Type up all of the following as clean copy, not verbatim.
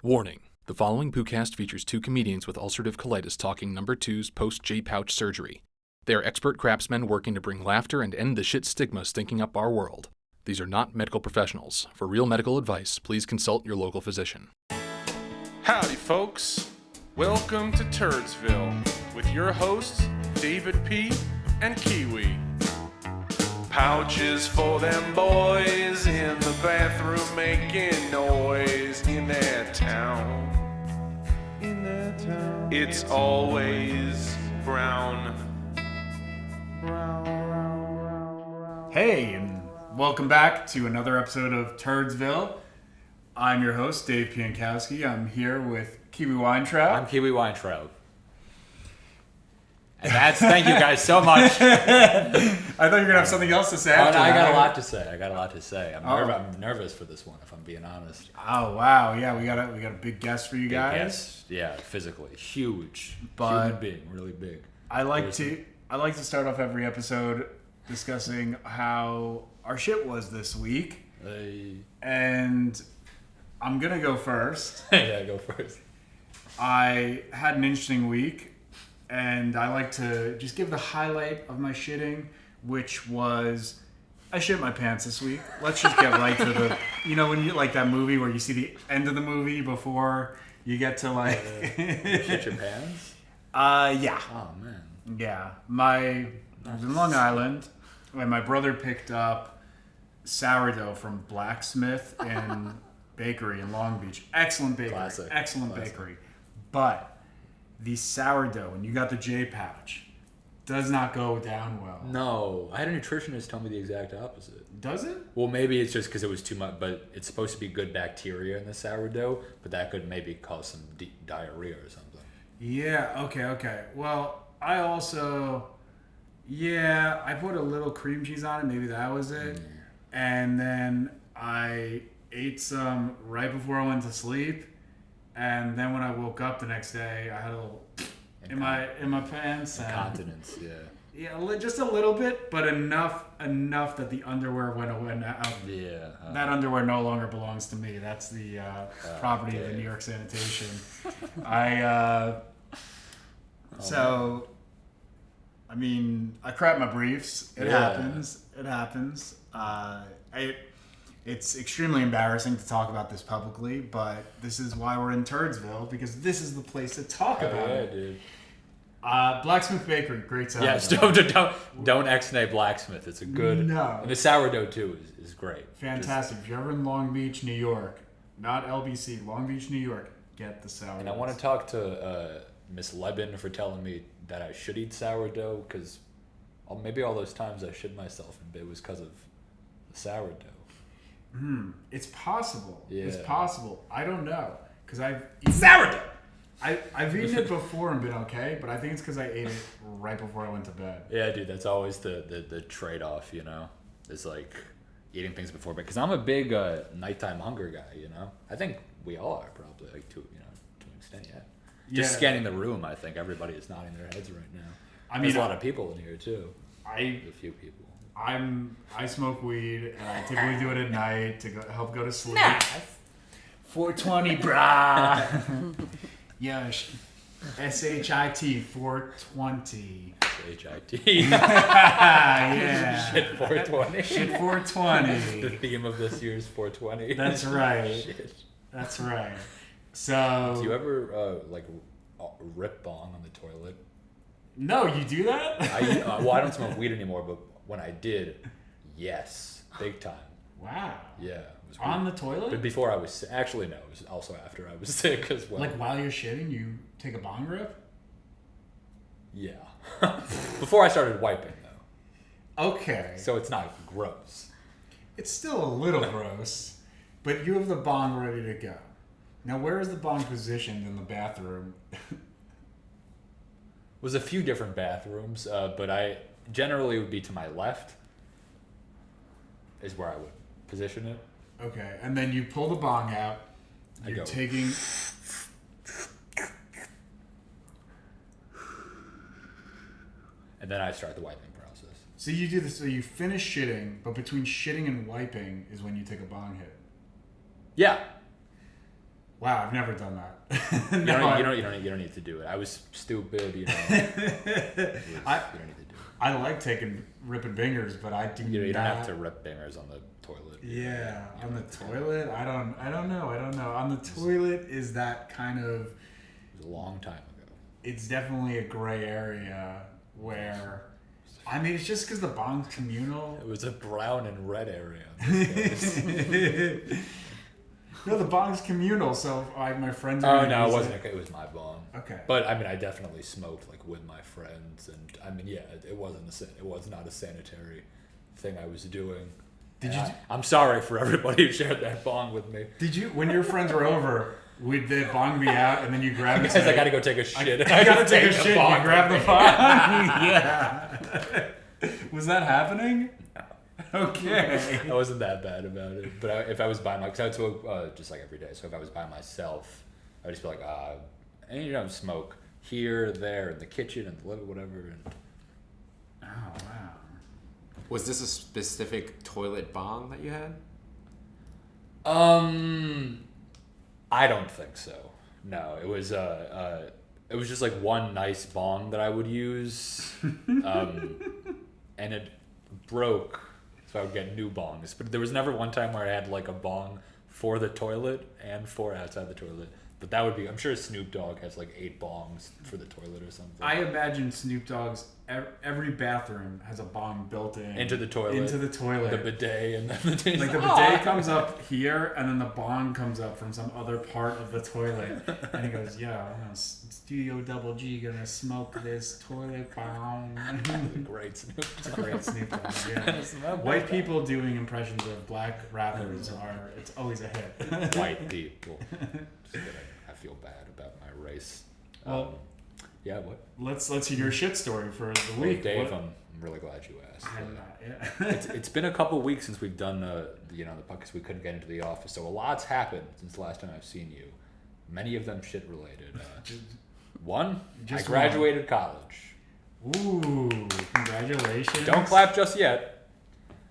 Warning. The following poocast features two comedians with ulcerative colitis talking number two's post-J-pouch surgery. They are expert craftsmen working to bring laughter and end the shit stigma stinking up our world. These are not medical professionals. For real medical advice, please consult your local physician. Howdy, folks. Welcome to Turdsville with your hosts, David P. and Kiwi. Pouches for them boys in the bathroom making noise in their town. It's always brown. Hey, and welcome back to another episode of Turdsville. I'm your host, Dave Piontkowski. I'm here with Kiwi Weintraub. I'm Kiwi Weintraub. And thank you guys so much. I thought you were going to have something else to say after I that. got a lot to say. I'm nervous for this one, if I'm being honest. Oh, wow. Yeah, we got a big guest for you guys. Yes. Yeah, physically. Huge. But human being, really big. I like to start off every episode discussing how our shit was this week. And I'm going to go first. Yeah, go first. I had an interesting week. And I like to just give the highlight of my shitting, which was I shit my pants this week. Let's just get right to the, when you like that movie where you see the end of the movie before you get to like shit your pants? Yeah. Oh man. Yeah. I was in Long Island when my brother picked up sourdough from Blacksmith and Bakery in Long Beach. Excellent bakery. Classic. Excellent bakery. But the sourdough, when you got the J-pouch, does not go down well. No. I had a nutritionist tell me the exact opposite. Does it? Well, maybe it's just because it was too much, but it's supposed to be good bacteria in the sourdough, but that could maybe cause some diarrhea or something. Yeah, okay. Well, I also, I put a little cream cheese on it. Maybe that was it. And then I ate some right before I went to sleep. And then when I woke up the next day, I had a little in my pants. Incontinence, yeah. Yeah, just a little bit, but enough that the underwear went away. Yeah. That underwear no longer belongs to me. That's the property of the New York Sanitation. I crap my briefs. It happens. It's extremely embarrassing to talk about this publicly, but this is why we're in Turdsville, because this is the place to talk about it. Dude. Blacksmith Bakery, great sourdough. Yes, don't ex-nay Blacksmith. It's a good... No. And the sourdough, too, is great. Fantastic. If you're ever in Long Beach, New York, not LBC, Long Beach, New York, get the sourdough. And I want to talk to Miss Lebin for telling me that I should eat sourdough, because maybe all those times I shit myself, and it was because of the sourdough. It's possible. Yeah. It's possible. I don't know. Because I've eaten Sourdough! I've eaten it before and been okay, but I think it's because I ate it right before I went to bed. Yeah, dude, that's always the trade-off, It's like eating things before bed. Because I'm a big nighttime hunger guy, I think we all are probably, like, to an extent, yeah. Just scanning the room, I think everybody is nodding their heads right now. There's a lot of people in here, too. A few people. I smoke weed, and I typically do it at night to help go to sleep. 420, brah. Yeah, SHIT 420. SHIT. Yeah. Shit 420. Shit 420. The theme of this year's 420. That's right. Shit. That's right. So. Do you ever rip bong on the toilet? No, you do that? I don't smoke weed anymore, but when I did, yes, big time. Wow. Yeah. It was on weird. the toilet? But before I was sick. Actually, no. It was also after I was sick as well. Like while you're shitting, you take a bong rip? Yeah. Before I started wiping, though. Okay. So it's not gross. It's still a little gross, but you have the bong ready to go. Now, where is the bong positioned in the bathroom? Was a few different bathrooms, but I generally would be to my left is where I would position it. Okay, and then you pull the bong out. You're taking... And then I start the wiping process. So you do this, so you finish shitting, but between shitting and wiping is when you take a bong hit. Yeah. Wow, I've never done that. You don't need to do it. I was stupid, you know. You don't need to do it. I like ripping fingers, but I do You not. don't have to rip fingers on the toilet. Yeah, on the toilet. I don't know. On the toilet is that kind of. It was a long time ago. It's definitely a gray area where. I mean, it's just because the bong's communal. It was a brown and red area. No, the bong's communal, so my friends. Oh no, it wasn't. It was my bong. Okay. But I mean, I definitely smoked like with my friends, and I mean, yeah, it was not a sanitary thing I was doing. I'm sorry for everybody who shared that bong with me. Did you, when your friends were over, would the bong be out, and then you grab it? Guys, I gotta go take a shit. I gotta take a shit. You grab the bong. Yeah. Was that happening? Okay. I wasn't that bad about it, but if I was by myself, because I would smoke just like every day. So if I was by myself, I would just be like, and you don't smoke here, there, in the kitchen, and the living, whatever. And oh wow. Was this a specific toilet bong that you had? I don't think so. No, it was just like one nice bong that I would use, and it broke. So I would get new bongs. But there was never one time where I had like a bong for the toilet and for outside the toilet. But that would be, I'm sure Snoop Dogg has like 8 bongs for the toilet or something. I imagine Snoop Dogg's, every bathroom has a bong built in. Into the toilet. The bidet. And then the like the bidet comes up here and then the bong comes up from some other part of the toilet. And he goes, yeah, I'm gonna Studio Double G gonna smoke this toilet bong. Great Snoop Dogg. It's a great Snoop Dogg, yeah. White people doing impressions of black rappers it's always a hit. White people. Just kidding. I feel bad about my race. Yeah, what? Let's hear your shit story for the week. Dave, I'm really glad you asked. Yeah. It's been a couple weeks since we've done the podcast. We couldn't get into the office, so a lot's happened since the last time I've seen you. Many of them shit related. I graduated college. Ooh, congratulations! Don't clap just yet.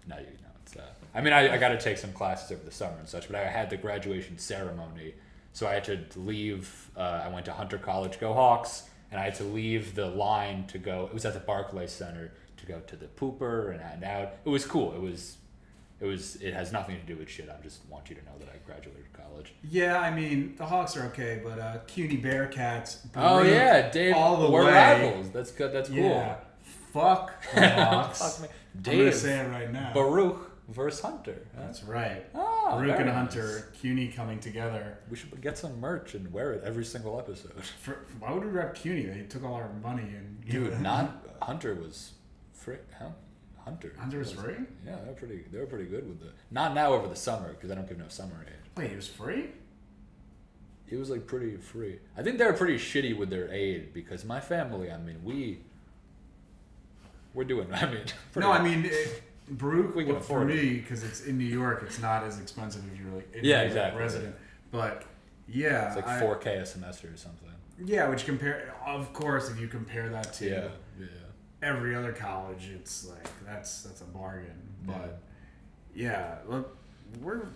No, it's. I mean, I got to take some classes over the summer and such, but I had the graduation ceremony, so I had to leave. I went to Hunter College, go Hawks. And I had to leave the line to go. It was at the Barclay Center to go to the pooper and out. It was cool. It has nothing to do with shit. I just want you to know that I graduated college. Yeah, I mean the Hawks are okay, but CUNY Bearcats. Oh yeah, Dave. All the we're way. rivals. That's good. That's cool. Yeah. Fuck the Hawks. Fuck me. Dave. I'm gonna say it right now. Baruch versus Hunter. That's right. Oh, Baruch and nice. Hunter, CUNY coming together. We should get some merch and wear it every single episode. Why would we rep CUNY? They took all our money and. Dude, not Hunter was free. Huh? Hunter was free? Yeah, they were pretty good with it. Not now over the summer because I don't give no summer aid. Wait, it was free? It was like pretty free. I think they were pretty shitty with their aid because my family. I mean, we're doing. I mean, no, I mean. Baruch, we can afford for me, because it's in New York, it's not as expensive if you're like exactly. resident. But yeah, it's like $4K a semester or something. Yeah, which of course, if you compare that to every other college, it's like that's a bargain. But yeah, look, we're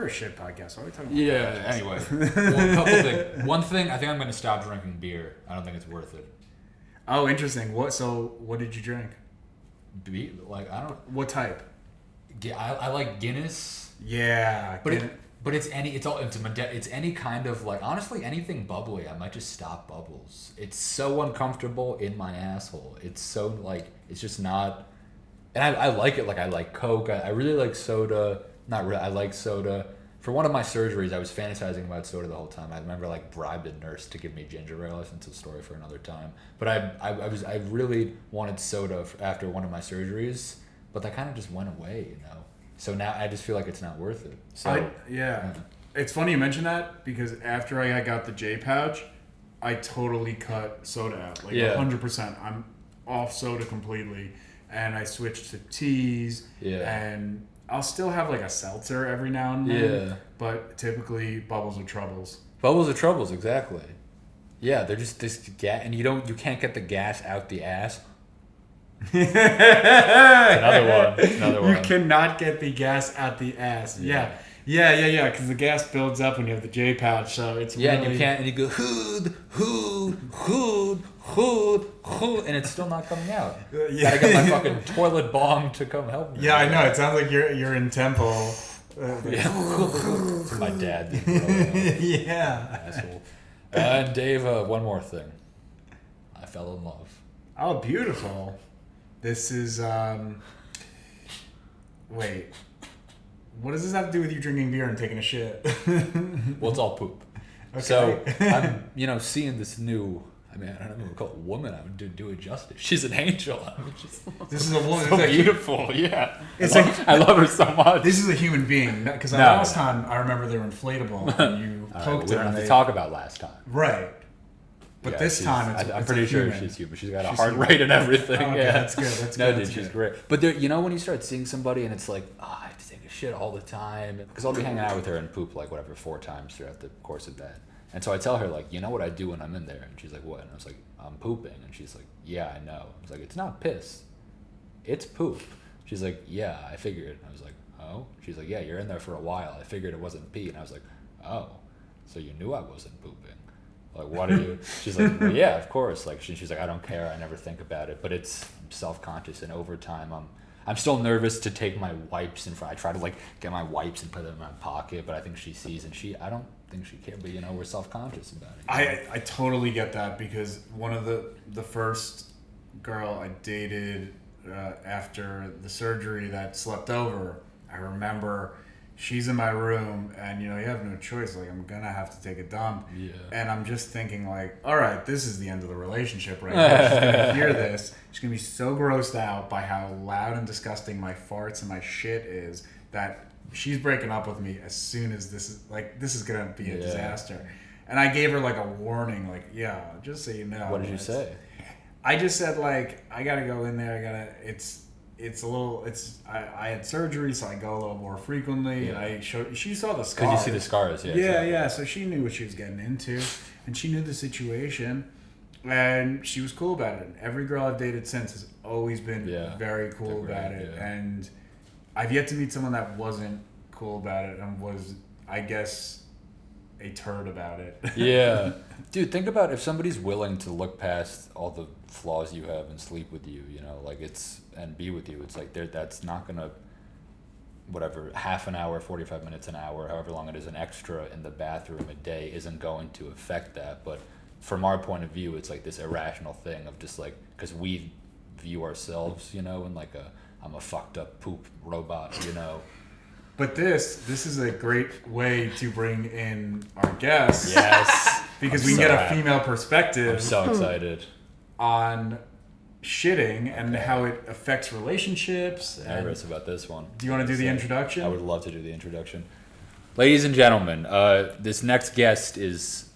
a shit podcast. Why are we talking about? Yeah. Anyway, a couple things. One thing, I think I'm going to stop drinking beer. I don't think it's worth it. Oh, interesting. What did you drink? What type? I like Guinness. Yeah, but it's any kind of like, honestly, anything bubbly. I might just stop bubbles. It's so uncomfortable in my asshole. It's so like it's just not. And I like it. Like I like Coke. I really like soda. Not really. I like soda. For one of my surgeries, I was fantasizing about soda the whole time. I remember like bribed a nurse to give me ginger ale. It's a story for another time. But I really wanted soda after one of my surgeries, but that kind of just went away, you know. So now I just feel like it's not worth it. So It's funny you mention that because after I got the J pouch, I totally cut soda out, like 100%. I'm off soda completely, and I switched to teas and. I'll still have like a seltzer every now and then. Yeah. But typically bubbles or troubles. Bubbles or troubles, exactly. Yeah, they're just this gas, and you can't get the gas out the ass. Another one. You cannot get the gas out the ass. Yeah. Yeah. Because the gas builds up when you have the J pouch, so it's Yeah, really... and you can't, and you go hood, and it's still not coming out. Yeah. Gotta get my fucking toilet bong to come help me. Yeah, I know. It sounds like you're in temple. To my dad. Yeah. Asshole. And Dave, one more thing. I fell in love. Oh, beautiful. This is, wait. What does this have to do with you drinking beer and taking a shit? Well, it's all poop. Okay. So, I'm, seeing this new, I don't know what to call it, woman. I would do it justice. She's an angel. This is a woman. So beautiful, yeah. I love her so much. This is a human being. Because last time, I remember they were inflatable. And you poked we them. don't have to talk about last time. Right. But Yeah, this time, I'm pretty sure human. she's human. She's got a heart rate and everything. Oh, okay, yeah, that's good. That's no, good. dude, That's she's good. great. But there, when you start seeing somebody and it's like, I have to take a shit all the time, because I'll be hanging out with her and poop 4 times throughout the course of that. And so I tell her you know what I do when I'm in there, and she's like, what? And I was like, I'm pooping, and she's like, yeah, I know. I was like, it's not piss, it's poop. She's like, yeah, I figured. I was like, oh. She's like, yeah, you're in there for a while. I figured it wasn't pee, and I was like, oh, so you knew I wasn't pooping. What are you? She's like, well, yeah, of course. She's like, I don't care. I never think about it. But I'm self-conscious, and over time, I'm still nervous to take my wipes in front. I try to get my wipes and put them in my pocket, but I think she sees, and I don't think she cares. But we're self-conscious about it. I totally get that, because one of the first girl I dated after the surgery that slept over, I remember. She's in my room, and you have no choice. I'm gonna have to take a dump. Yeah. And I'm just thinking, all right, this is the end of the relationship right now. She's gonna hear this. She's gonna be so grossed out by how loud and disgusting my farts and my shit is that she's breaking up with me as soon as this is gonna be a disaster. And I gave her a warning, just so you know. What did you say? I just said I gotta go in there. I had surgery, so I go a little more frequently. Yeah. She saw the scars. Because you see the scars, yeah. Yeah. So she knew what she was getting into, and she knew the situation, and she was cool about it. And every girl I've dated since has always been very cool about it. Yeah. And I've yet to meet someone that wasn't cool about it and was, I guess, a turd about it. Yeah. Dude, think about if somebody's willing to look past all the flaws you have and sleep with you, and be with you. It's that's not gonna, half an hour, 45 minutes, an hour, however long it is, an extra in the bathroom a day isn't going to affect that. But from our point of view, it's this irrational thing of just because we view ourselves, in I'm a fucked up poop robot, But this is a great way to bring in our guests. Yes. Because we can get a female perspective. I'm so excited. On shitting and how it affects relationships. Nervous about this one. Do you want to do the introduction? I would love to do the introduction. Ladies and gentlemen, this next guest is...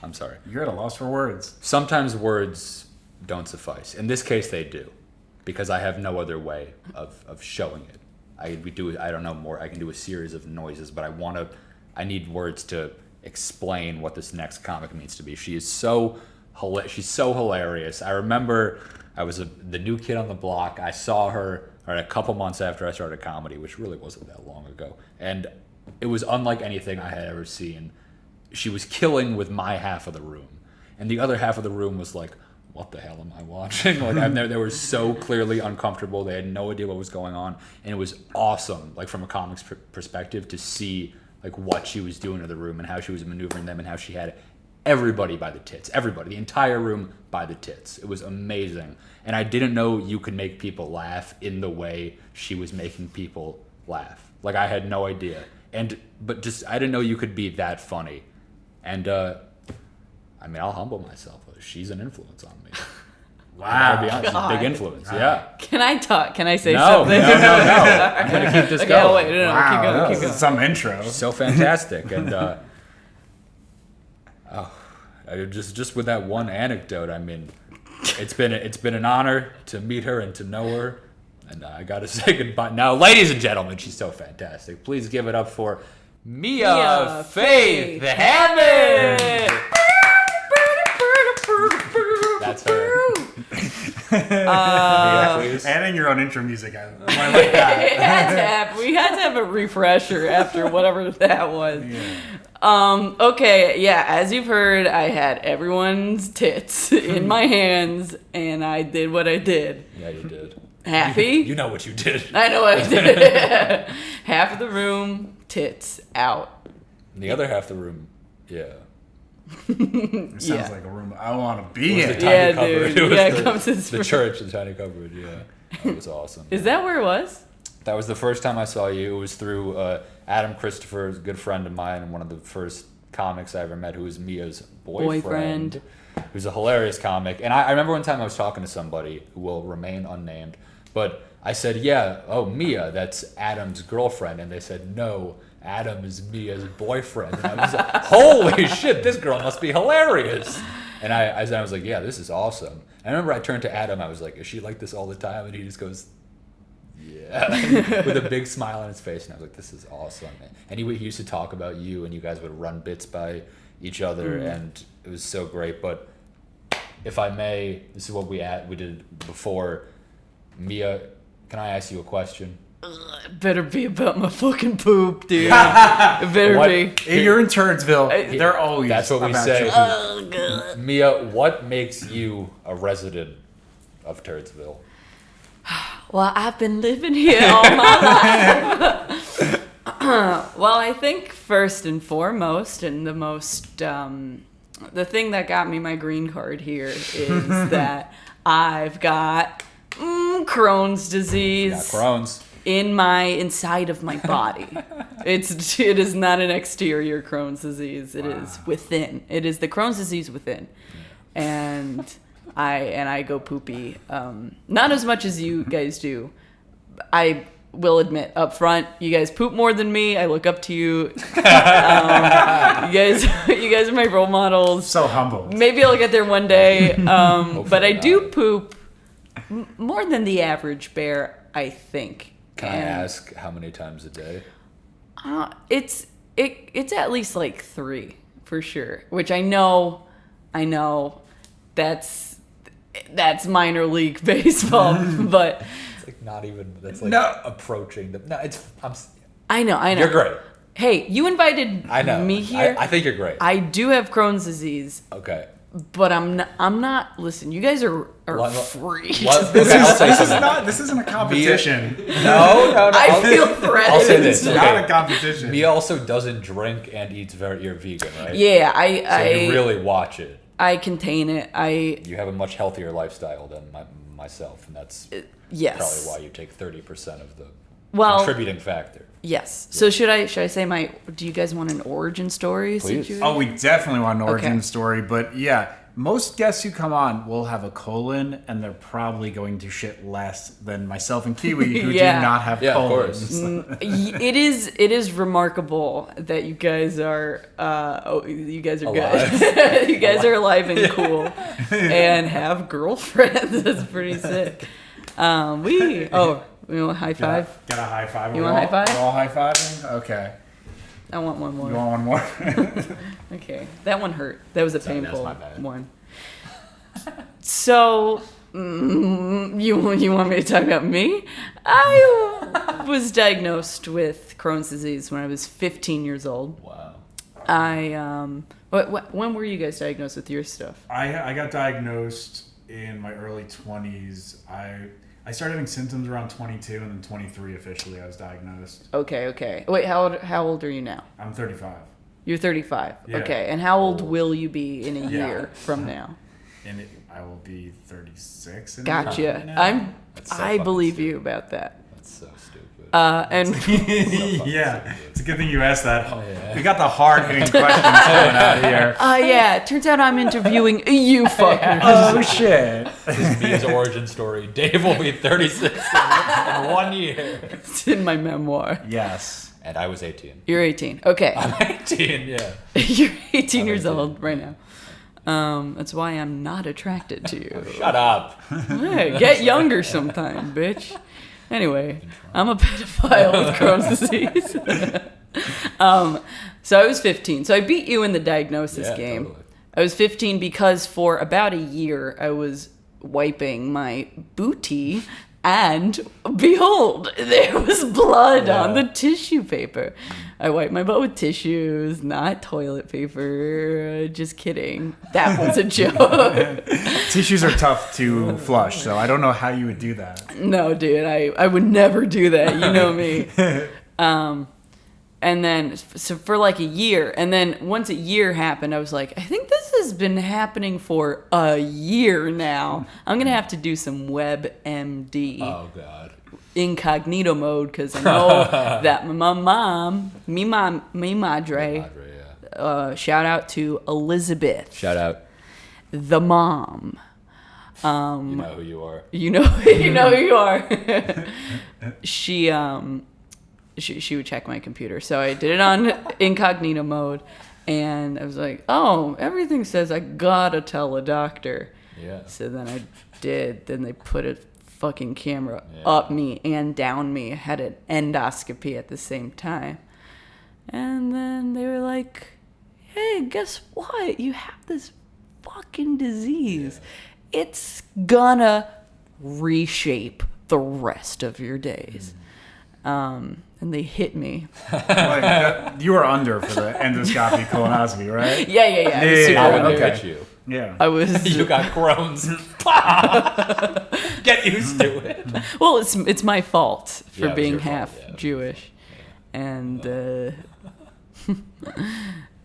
I'm sorry. You're at a loss for words. Sometimes words don't suffice. In this case, they do. Because I have no other way of showing it. I don't know more. I can do a series of noises, but I need words to explain what this next comic means to me. She's so hilarious. I remember I was the new kid on the block. I saw her a couple months after I started comedy, which really wasn't that long ago. And it was unlike anything I had ever seen. She was killing with my half of the room. And the other half of the room was like, what the hell am I watching? They were so clearly uncomfortable. They had no idea what was going on. And it was awesome, from a comics perspective, to see what she was doing to the room and how she was maneuvering them and how she had everybody by the tits. Everybody, the entire room by the tits. It was amazing. And I didn't know you could make people laugh in the way she was making people laugh. I had no idea. But I didn't know you could be that funny. And I'll humble myself. She's an influence on me. Wow. I'll be honest, she's a big influence. Yeah. Can I talk? Can I say No. something? No. I'm going to keep this going. Wait, no, Wow, keep going. Some intro. So fantastic. And just with that one anecdote, it's been an honor to meet her and to know her. And I got to say goodbye. Now, ladies and gentlemen, she's so fantastic. Please give it up for Mia Faith Hammond. That's her. Adding your own intro music. I like that. We had to have a refresher after whatever that was. Okay, yeah, as you've heard, I had everyone's tits in my hands, and I did what I did. Yeah, you did. Happy? You know what you did. I know what I did. Half of the room, tits out. And the other half of the room, yeah. It sounds like a room I want to be in. The tiny cupboard. Dude. It was Yeah, the, come to this the room. church, the tiny cupboard, yeah. That was awesome. Is that where it was? That was the first time I saw you. It was through Adam Christopher, a good friend of mine, and one of the first comics I ever met, who was Mia's boyfriend. Who's a hilarious comic. And I remember one time I was talking to somebody who will remain unnamed, but I said, yeah, oh, Mia, that's Adam's girlfriend. And they said, no, Adam is Mia's boyfriend. And I was like, holy shit, this girl must be hilarious. And I was like, yeah, this is awesome. And I remember I turned to Adam, I was like, is she like this all the time? And he just goes, yeah, with a big smile on his face. And I was like, this is awesome. And he used to talk about you, and you guys would run bits by each other, and it was so great. But if I may, this is what we did before. Mia, can I ask you a question? It better be about my fucking poop, dude. It better be. Hey, you're in Turdsville. They're always. That's what we about say. your poop. Oh, God. Mia, what makes you a resident of Turdsville? Well, I've been living here all my life. Well, I think first and foremost, and the most, the thing that got me my green card here is that I've got Crohn's disease. Yeah, Crohn's. Inside of my body. It is not an exterior Crohn's disease. It is within. It is the Crohn's disease within. And I go poopy. Not as much as you guys do. I will admit up front, you guys poop more than me. I look up to you. You guys are my role models. So humble. Maybe I'll get there one day. But I not. do poop more than the average bear, I think. Can I ask how many times a day? It's at least like 3 for sure. Which I know. That's minor league baseball, but It's like not even. That's like No. approaching the. No, I know. You're great. Hey, you invited I know. me here. I think you're great. I do have Crohn's disease, Okay. but I'm not. Listen, you guys are free. This isn't a competition. No. I feel threatened. I'll say this. It's not a competition. Mia also doesn't drink and eats you're vegan, right? Yeah, So you really watch it. I contain it. You have a much healthier lifestyle than myself, and that's Yes. probably why you take 30% of the contributing factor. Yes. So should I say my? Do you guys want an origin story? Please. situation? Oh, we definitely want an origin Okay. story, but yeah, most guests who come on will have a colon, and they're probably going to shit less than myself and Kiwi, who Yeah. do not have Yeah, of colons. course. It is remarkable that you guys are you guys are Alive. good. You guys are alive and cool and have girlfriends. That's pretty sick. You want a high five? Got a high five. You want a high five? We're all high fiving? Okay. I want one more. You want one more? Okay, that one hurt. That was a Sorry, painful that's my bad. one. So, you want me to talk about me? I was diagnosed with Crohn's disease when I was 15 years old. Wow. When were you guys diagnosed with your stuff? I got diagnosed in my early 20s. I started having symptoms around 22, and then 23 officially I was diagnosed. Okay. Wait, how old are you now? I'm 35. You're 35. Yeah. Okay, and how old will you be in a year from now? And I will be 36 in a Gotcha. year now. That's so I fucking believe stupid. you about that. That's so stupid. And Yeah, it's a good thing you asked that. yeah. We got the hard-hitting questions coming out of here. yeah, it turns out I'm interviewing you fuckers. Oh, shit. This is Mia's origin story. Dave will be 36 in 1 year. It's in my memoir. Yes. And I was 18. You're 18. Okay. I'm 18, yeah. You're 18 years 18. old right now. That's why I'm not attracted to you. Shut up. Hey, get younger sometime, bitch. Anyway, I'm a pedophile with Crohn's disease. So I was 15. So I beat you in the diagnosis Yeah, game. totally. I was 15 because for about a year I was wiping my booty, and behold, there was blood on the tissue paper. I wiped my butt with tissues, not toilet paper. Just kidding. That was a joke. Tissues are tough to flush, so I don't know how you would do that. No, dude, I would never do that. You know me. And then, so for like a year, and then once a year happened, I was like, I think this has been happening for a year now. I'm going to have to do some WebMD. Oh, God. Incognito mode, because I know that my mom, mi madre, shout out to Elizabeth. Shout out. The mom. You know who you are. You know who you are. She would check my computer. So I did it on incognito mode, and I was like, oh, everything says I gotta tell a doctor. Yeah. So then I did. Then they put a fucking camera up me and down me. I had an endoscopy at the same time. And then they were like, hey, guess what? You have this fucking disease. Yeah. It's gonna reshape the rest of your days. And they hit me. You were under for the endoscopy colonoscopy, right? Yeah. I wouldn't hit you. Yeah. I was. You got Crohn's. Get used to it. Well, it's my fault for Yeah, it was being your fault, half yeah. Jewish, and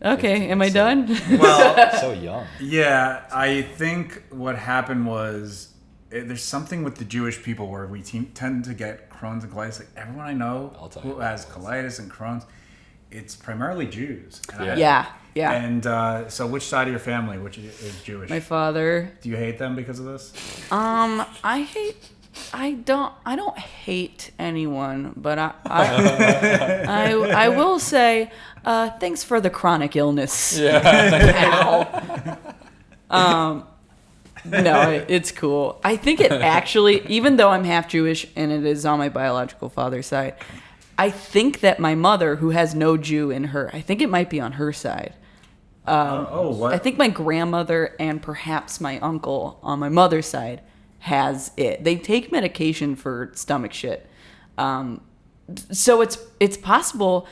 okay, am I done? Well, So young. yeah, I think what happened was there's something with the Jewish people where we tend to get Crohn's and colitis. Like everyone I know I'll tell you who what has colitis and Crohn's, it's primarily Jews. And Yeah. Yeah. And so which side of your family, which is Jewish? My father. Do you hate them because of this? I don't hate anyone, but I will say, thanks for the chronic illness. Yeah. No, it's cool. I think it actually, even though I'm half Jewish and it is on my biological father's side, I think that my mother, who has no Jew in her, I think it might be on her side. What? I think my grandmother and perhaps my uncle on my mother's side has it. They take medication for stomach shit. So it's possible,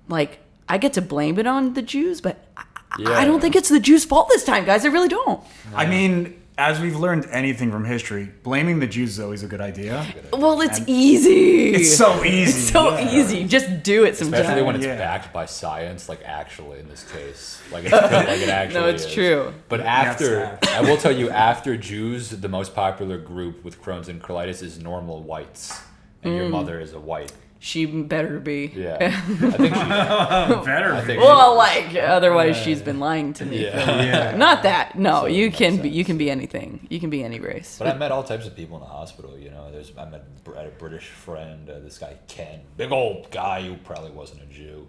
like, I get to blame it on the Jews, but I don't think it's the Jews' fault this time, guys. I really don't. I mean, as we've learned anything from history, blaming the Jews is always a good idea. Well, it's easy. It's so easy. It's so easy. Just do it sometimes. Especially when it's backed by science, like actually in this case. Like it actually No, it's is. true. But after, I will tell you, after Jews, the most popular group with Crohn's and colitis is normal whites. And your mother is a white. She better be. Yeah. I think she Better. I think Well, like, otherwise she's been lying to me. Yeah. Not that. No, So you it can makes be. You sense. can be anything. You can be any race. But I met all types of people in the hospital, you know. I met a British friend, this guy Ken, big old guy who probably wasn't a Jew.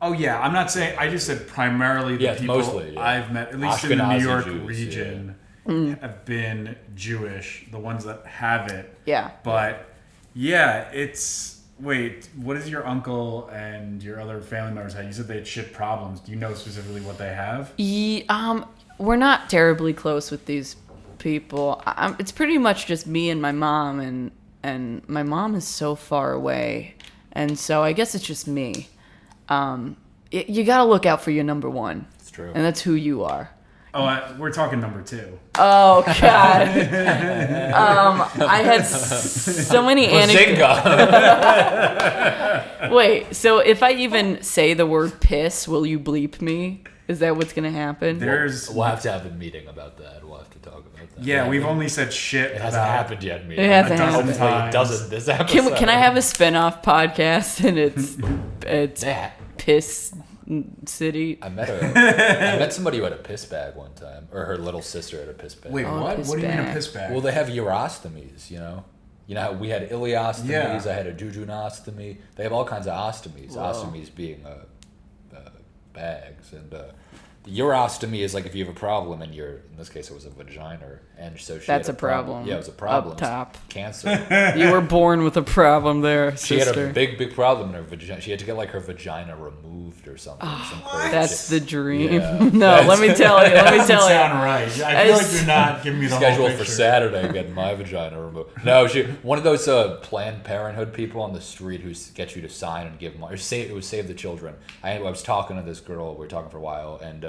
Oh yeah, I'm not saying. I just said primarily the Yeah, people mostly, yeah. I've met, at least in the Ashkenazi New York Jews, region, have been Jewish. The ones that have it. Yeah. But yeah, it's. Wait, what does your uncle and your other family members have? You said they had shit problems. Do you know specifically what they have? We're not terribly close with these people. It's pretty much just me and my mom, and my mom is so far away, and so I guess it's just me. You gotta look out for your number one. It's true. And that's who you are. Oh, we're talking number 2. Oh God! I had so many anecdotes. Wait, so if I even say the word piss, will you bleep me? Is that what's gonna happen? We'll have to have a meeting about that. We'll have to talk about that. Yeah, we've only said shit. It hasn't happened yet, It hasn't dozen happened. Hopefully times. it doesn't this episode. Can I have a spin-off podcast and it's Yeah. Piss City? I met somebody who had a piss bag one time, or her little sister had a piss bag. Wait, Oh, what? piss What do you mean a bag. piss bag? Well, they have urostomies, you know. You know how we had ileostomies, Yeah. I had a jujunostomy. They have all kinds of ostomies. Whoa. Ostomies being bags, and urostomy is like if you have a problem and in this case it was a vagina, and so she That's had a problem. Yeah, it was a problem. Up top. Cancer. You were born with a problem there, She sister. had a big problem in her vagina. She had to get like her vagina removed or something. some crazy That's the dream. Yeah. No, let me tell you. Doesn't sound right. I feel like you're not giving me the whole Scheduled picture. for Saturday, getting my vagina removed. No, one of those Planned Parenthood people on the street who get you to sign and give money. It was Save the Children. I was talking to this girl. We were talking for a while, and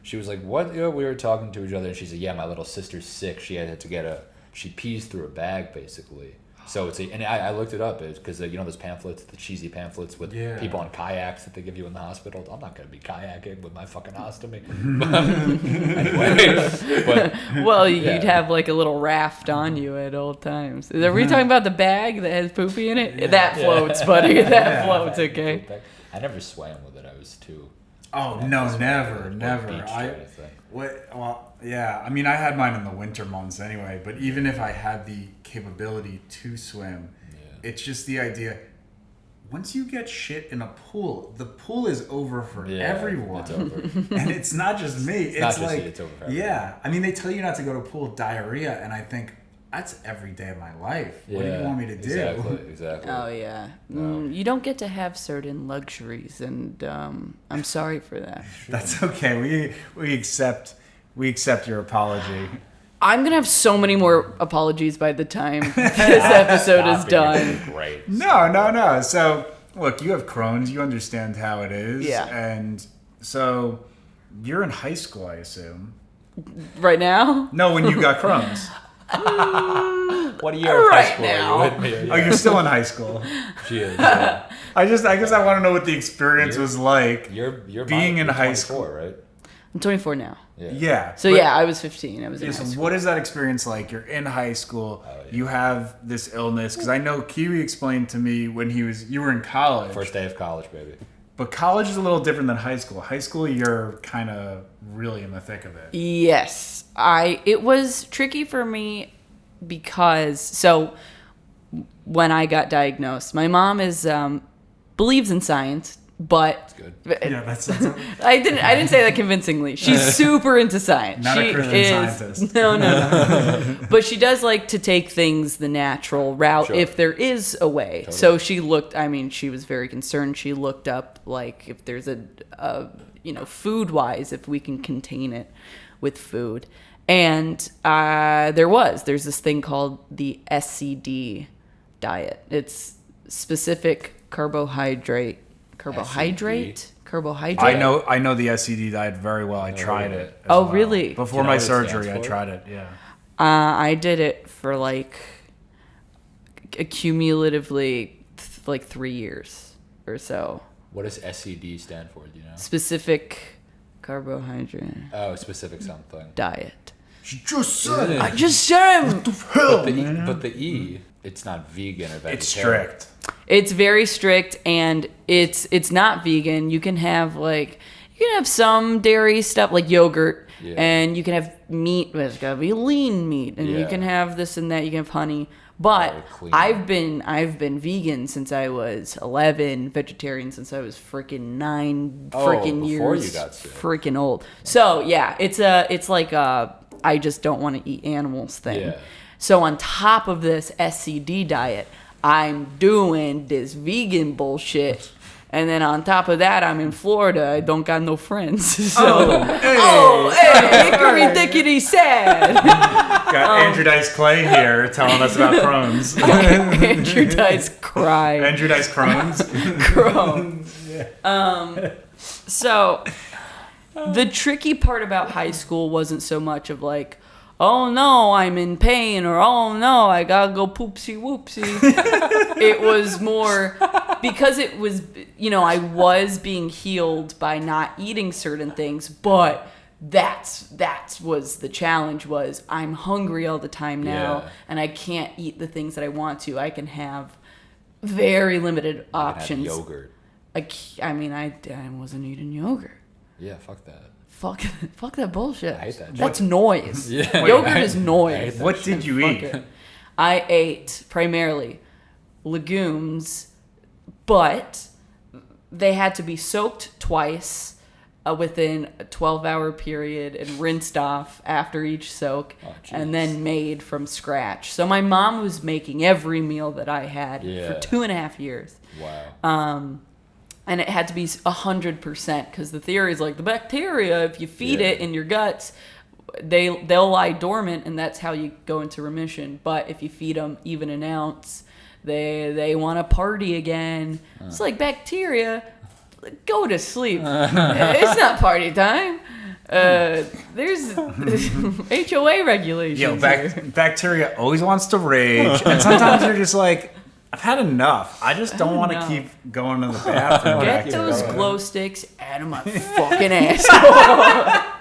she was like, "What?" We were talking to each other, and she said, "Yeah, my little sister's sick. She had to get she pees through a bag, basically." So and I looked it up because those pamphlets, the cheesy pamphlets with people on kayaks that they give you in the hospital. I'm not gonna be kayaking with my fucking ostomy. Anyway, Well, you'd have like a little raft on you at all times. Are we talking about the bag that has poopy in it? That floats, buddy. That floats, okay? I never swam with it. I was too. Oh no, never. I mean, I had mine in the winter months anyway. But even if I had the capability to swim, it's just the idea. Once you get shit in a pool, the pool is over for everyone. It's over. And it's not just me. It's not just like, you, it's over for everyone. yeah. I mean, they tell you not to go to a pool with diarrhea, and I think that's every day of my life. What do you want me to do? Exactly. Oh, yeah. You don't get to have certain luxuries, and I'm sorry for that. That's okay. We accept your apology. I'm going to have so many more apologies by the time this episode is done. Great. No. So, look, you have Crohn's. You understand how it is. Yeah. And so, you're in high school, I assume. Right now? No, when you got Crohn's. What year of high Right school now. are you with me? Oh, you're still in high school. She is. Yeah. I guess I want to know what the experience was like. You're being in high 24, school, right? I'm 24 now. Yeah. So, but- yeah, I was 15. I was in high So school. what is that experience like? You're in high school. You have this illness. Because I know Kiwi explained to me when you were in college. First day of college, baby. But college is a little different than high school. High school, you're kind of really in the thick of it. Yes. It was tricky for me because, when I got diagnosed, my mom believes in science, but Good. Yeah, that's I didn't say that convincingly. She's super into science. Not she a Christian is scientist. No. But she does like to take things the natural route Sure. if there is a way. Totally. So she was very concerned. She looked up like if there's a food wise if we can contain it with food. And there's this thing called the SCD diet. It's specific carbohydrate. I know the SCD diet very well. I tried it. as Oh, well. really? Before Do you know my what it surgery, stands I for? tried it. Yeah. I did it for cumulatively 3 years or so. What does SCD stand for? Do you know? Specific carbohydrate Oh, specific something. diet. She just said it. I just said But the E, it's not vegan or vegetarian. It's strict. it's very strict, and it's not vegan. You can have some dairy stuff like yogurt, and you can have meat, but it's gotta be lean meat, and you can have this and that. You can have honey. But Very clean. I've been vegan since I was 11, vegetarian since I was freaking 9 Oh, freaking before years you got sick. freaking old. So yeah, it's like I just don't want to eat animals thing. Yeah. So on top of this SCD diet, I'm doing this vegan bullshit. And then on top of that, I'm in Florida. I don't got no friends. So, hey, hickory dickory sad. Got Andrew Dice Clay here telling us about Crohn's. Andrew Dice cry. Andrew Dice Crohn's. Crohn's. So the tricky part about high school wasn't so much of like, oh no, I'm in pain, or oh no, I gotta go poopsie whoopsie. It was more because it was, I was being healed by not eating certain things, but that was the challenge. Was I'm hungry all the time now, and I can't eat the things that I want to. I can have very limited options. Have yogurt. I wasn't eating yogurt. Yeah, fuck that. Fuck that bullshit. I hate that shit. That's noise. Yeah. Yogurt is I hate noise. that What shit. did you Fuck eat? it. I ate primarily legumes, but they had to be soaked twice within a 12-hour period and rinsed off after each soak, and then made from scratch. So my mom was making every meal that I had for 2.5 years. Wow. And it had to be 100%, because the theory is like the bacteria, if you feed it in your guts, they'll lie dormant, and that's how you go into remission. But if you feed them even an ounce, they want to party again. It's like bacteria. Go to sleep. It's not party time. There's HOA regulations. Bacteria always wants to rage, and sometimes you're just like, I've had enough. I just don't want to keep going to the bathroom. Get those glow sticks out of my fucking asshole.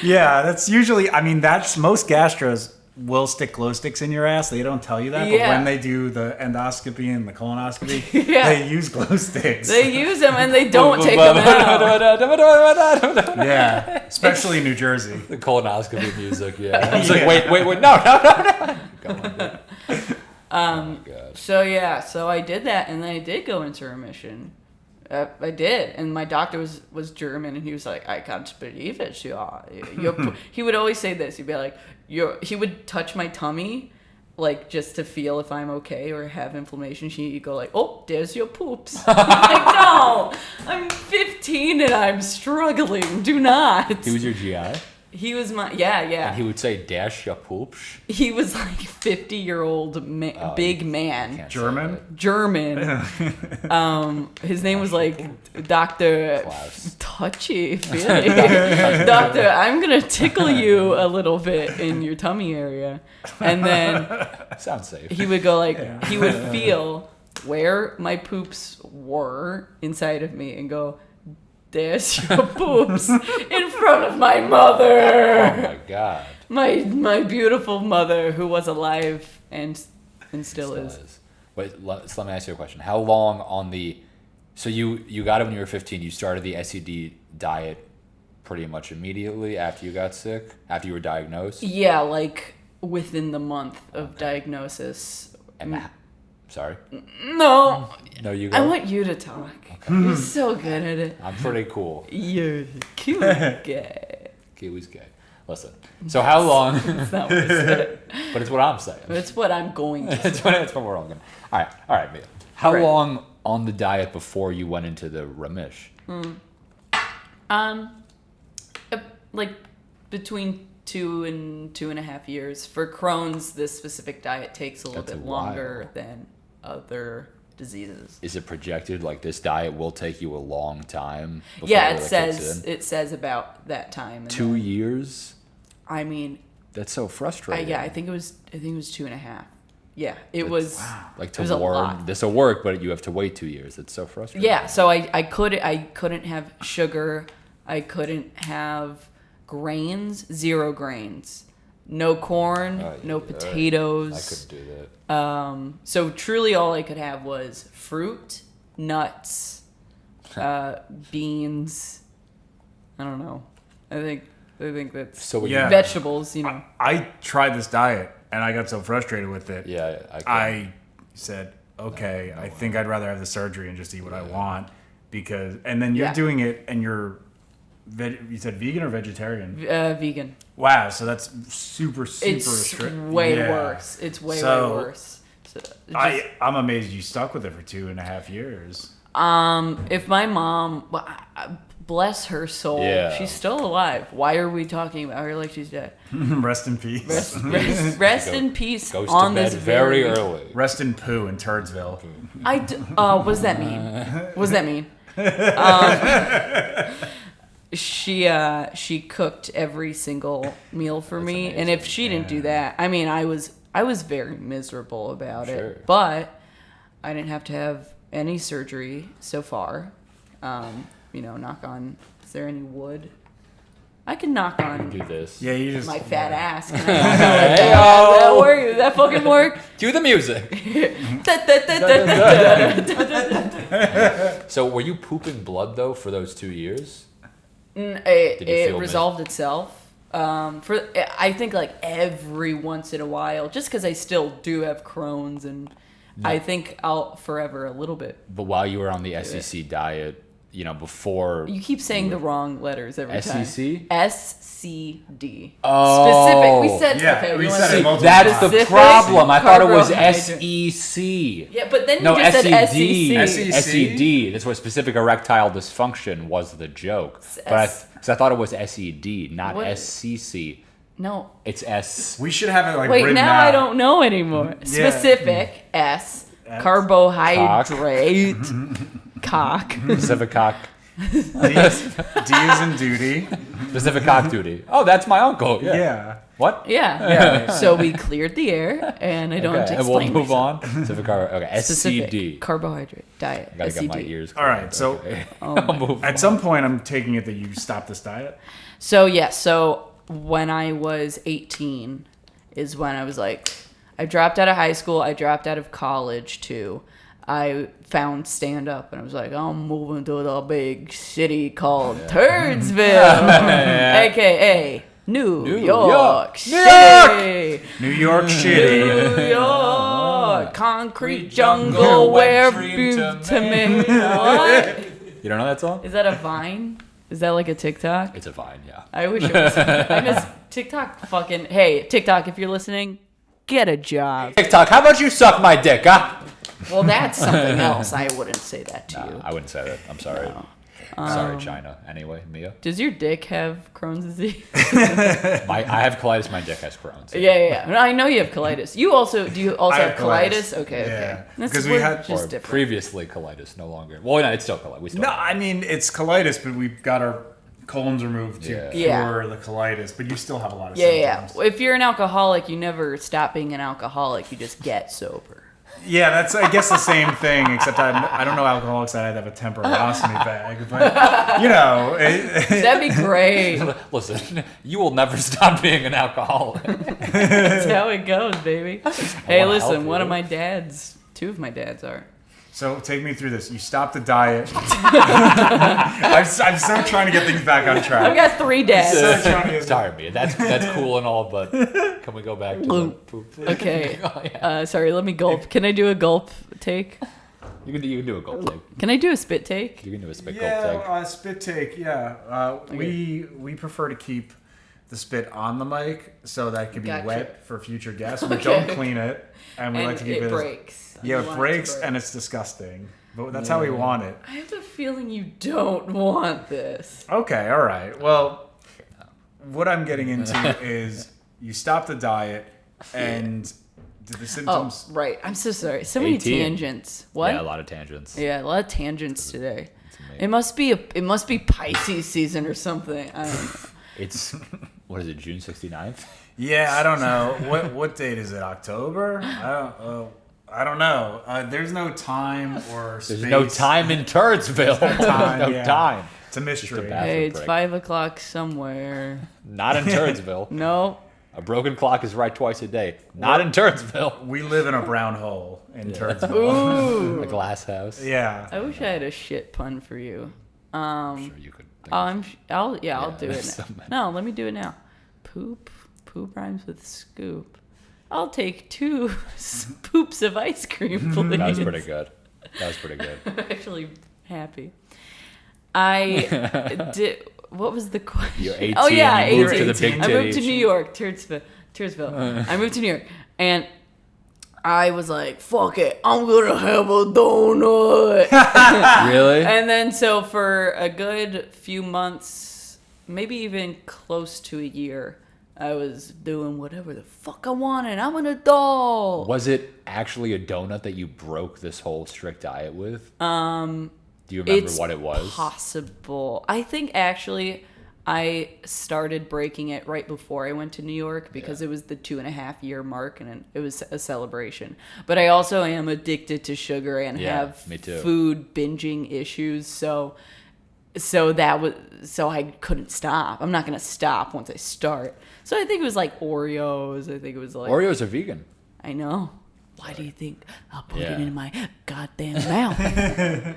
Yeah, that's usually, I mean, that's most gastros will stick glow sticks in your ass. They don't tell you that, but when they do the endoscopy and the colonoscopy, they use glow sticks. They use them and they don't take them out. Yeah, especially New Jersey. The colonoscopy music, I was like, wait, no. Go on. So I did that, and then I did go into remission. I did, and my doctor was German, and he was like, "I can't believe it." He would always say this. He'd be like, he would touch my tummy, like just to feel if I'm okay or have inflammation. He'd go like, "Oh, there's your poops." I'm like, "No, I'm 15 and I'm struggling. Do not." He was your GI? He was my yeah. And he would say dash ya poops. He was like 50-year-old big man. German. His name was like Dr. Touchy Feely. Doctor, I'm gonna tickle you a little bit in your tummy area, and then sounds safe. He would go like he would feel where my poops were inside of me and go, "There's your poops in front of my mother." Oh my God. My beautiful mother, who was alive and still is. Wait, so let me ask you a question. How long on the... So you got it when you were 15. You started the SED diet pretty much immediately after you got sick? After you were diagnosed? Yeah, like within the month of diagnosis. And sorry? No. No, you go. I want you to talk. Okay. You're so good at it. I'm pretty cool. You're Kiwi gay. Kiwi's gay. Listen. So how long? That's not what I said. But it's what I'm saying. It's what I'm going to say. It's what we're all going. All right, Mia. How long on the diet before you went into the remission? Like between 2 and 2.5 years. For Crohn's, this specific diet takes a little bit longer than other diseases. Is it projected like this diet will take you a long time? Yeah, it says about that time. 2 years? I mean, that's so frustrating. I think it was 2.5. Yeah, it was. Wow. Like to warm, this will work, but you have to wait 2 years. It's so frustrating. Yeah, so I couldn't have sugar. I couldn't have grains. 0 grains. No corn. No potatoes. I couldn't do that. So truly, all I could have was fruit, nuts, beans. I don't know. I think that's vegetables. You know. I tried this diet and I got so frustrated with it. Yeah, I said, okay, I think I'd rather have the surgery and just eat what I want, and then you're doing it and you're. You said vegan or vegetarian? Vegan. Wow, so that's super restricted. It's way worse. It's way worse. So I'm amazed you stuck with it for 2.5 years. If my mom, bless her soul, she's still alive. Why are we talking about her like she's dead? Rest in peace. Rest in peace. Goes on to bed this very early. Rest in poo in Turdsville. What does that mean? What does that mean? She cooked every single meal for me, amazing. And if she didn't do that, I mean, I was very miserable about it. But I didn't have to have any surgery so far. Knock on. Is there any wood? I can knock on. Do this. Yeah, you just my fat ass. Can I knock on that fucking work? Cue the music. So were you pooping blood though for those 2 years? It resolved itself. I think like every once in a while, just because I still do have Crohn's, and I think I'll forever a little bit. But while you were on the SEC diet, you know, before. You keep saying the wrong letters every time. SEC? SCD. Oh. Specific. We said, Yeah, okay, we you said want it to multiple That's times. the Specific problem. I thought it was carbohydrate. SEC. Yeah, but then you No, just said SED. SEC. SED. That's what specific erectile dysfunction was the joke. But I thought it was SED, not What? SCC. No. It's S. We should have it like Wait, written now out. I don't know anymore. Yeah. Specific S. Carbohydrate. Cock. Specific cock. D is in duty. Specific cock duty. Oh, that's my uncle. Yeah. Yeah. What? Yeah. So we cleared the air, and I don't have to Okay, and we'll explain move myself. on. Specific carb. Okay, Specific SCD. carbohydrate diet. I gotta get my SCD. ears. All right, so Okay. Oh I'll move at some point, I'm taking it that you stopped this diet. So yeah, so when I was 18 is when I was like, I dropped out of high school, I dropped out of college too. I found stand up and I was like, I'm moving to the big city called Turdsville, aka New York City. New York Shitty. New York, concrete jungle where beauty to me. What? You don't know that song? Is that a Vine? Is that like a TikTok? It's a Vine, yeah. I wish it was. I miss TikTok fucking. Hey, TikTok, if you're listening, get a job. TikTok, how about you suck my dick, huh? Well, that's something else. I wouldn't say that to you. I wouldn't say that. I'm sorry. Sorry, China. Anyway, Mia. Does your dick have Crohn's disease? I have colitis. My dick has Crohn's. Yeah. No, I know you have colitis. Do you also I have have colitis? colitis. Okay. Yeah. That's Because we we're had- just Or different. previously colitis, no longer. Well, no, it's still colitis. We still No, I mean it's colitis, but we got our colons removed to Yeah. cure the colitis. But you still have a lot of symptoms. Yeah. If you're an alcoholic, you never stop being an alcoholic. You just get sober. Yeah, that's I guess the same thing, except I don't know alcoholics that I'd have a temporosity bag, but you know, That'd be great. Listen, you will never stop being an alcoholic. That's how it goes, baby. Hey, wanna help listen, you. one of my dads, two of my dads are. So take me through this. You stopped the diet. I'm so trying to get things back on track. I've got 3 dads. So trying to get- Sorry, Mia. That's cool and all, but can we go back to the poop? Okay. Oh, yeah. Sorry, let me gulp. Can I do a gulp take? You can do a gulp take. Can I do a spit take? You can do a spit gulp take. Yeah, spit take. Yeah, we prefer to keep the spit on the mic so that it can be Gotcha. wet for future guests. We don't clean it, and we And like to keep it it. breaks. Yeah, You it want breaks to and break. it's disgusting. But that's how we want it. I have a feeling you don't want this. Okay, all right. Well, what I'm getting into is you stopped the diet and did the Oh, symptoms. right. I'm so sorry. So many 18. tangents. What? Yeah, a lot of tangents. Yeah, a lot of tangents today. amazing. It must be Pisces season or something. I don't know. It's, what is it, June 69th? Yeah, I don't know. What date is it? October? I don't know. There's no time or space. There's no time in Turdsville. Time, no yeah. time. It's a mystery. bad- Hey, it's break. 5 o'clock somewhere. Not in Turdsville. No. A broken clock is right twice a day. Not in Turdsville. We live in a brown hole in Turdsville. Ooh. A glass house. Yeah. I wish I had a shit pun for you. Sure, you could. Think I'll do it. there's so many. No, let me do it now. Poop rhymes with scoop. I'll take 2 poops of ice cream, please. that was pretty good. I'm actually happy. I did. What was the question? You're 18. Oh yeah, you moved 18. to the big I moved to titty. New York, Turdsville. I moved to New York, and I was like, "Fuck it, I'm gonna have a donut." Really? And then so for a good few months, maybe even close to a year, I was doing whatever the fuck I wanted. I'm an adult. Was it actually a donut that you broke this whole strict diet with? Do you remember what it was? Possible. I think actually I started breaking it right before I went to New York because it was the 2.5-year mark and it was a celebration. But I also am addicted to sugar and Yeah, have me too. food binging issues. So I couldn't stop. I'm not gonna stop once I start. So I think it was like Oreos. I think it was like Oreos are vegan. I know. Why do you think I'll put it in my goddamn mouth?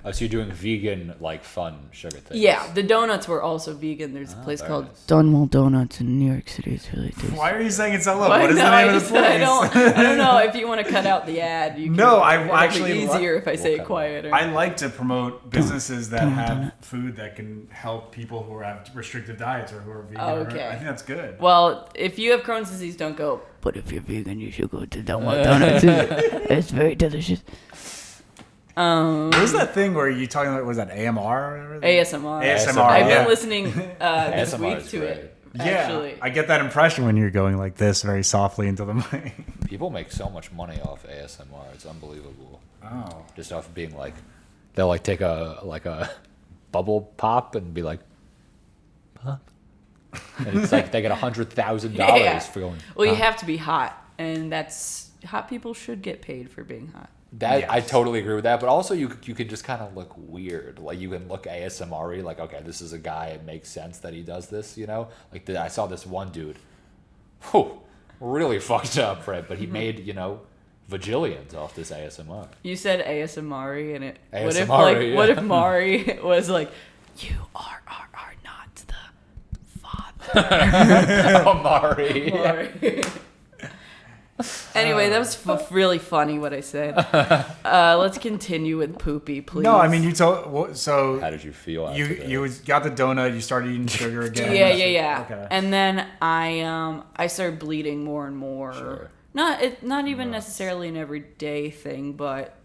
Oh, so you're doing vegan, like, fun sugar things. Yeah, the donuts were also vegan. There's a place called nice. Dunwell Donuts in New York City. It's really tasty. Why are you saying it so low? What is the name of the place? I don't know if you want to cut out the ad. You can, it'll actually be easier if I say it quieter. I like to promote businesses that have food that can help people who have restrictive diets or who are vegan. Okay. I think that's good. Well, if you have Crohn's disease, don't go. But if you're vegan, you should go to Dunwell Donuts. It's very delicious. What was that thing where you talking about? Was that AMR? ASMR. ASMR. I've yeah. been listening this ASMR week is to great. it. Yeah, Actually. I get that impression when you're going like this very softly into the mic. People make so much money off ASMR. It's unbelievable. Oh. Just off being like, they'll like take a bubble pop and be like, pop. And it's like they get $100,000 for going. Well, you have to be hot, and hot people should get paid for being hot. That Yes. I totally agree with that, but also you could just kind of look weird. Like you can look ASMR-y, like, okay, this is a guy. It makes sense that he does this, you know. Like I saw this one dude, really fucked up, right? But he made vajillions off this ASMR. You said ASMR, and it. ASMR, What if Mari was like, "You are not the father." Oh, Mari. Mari. Anyway, that was really funny what I said. Let's continue with poopy, please. No, I mean you told so. How did you feel after You got the donut. You started eating sugar again. Yeah. Okay. And then I started bleeding more and more. Sure. Not even necessarily an everyday thing, but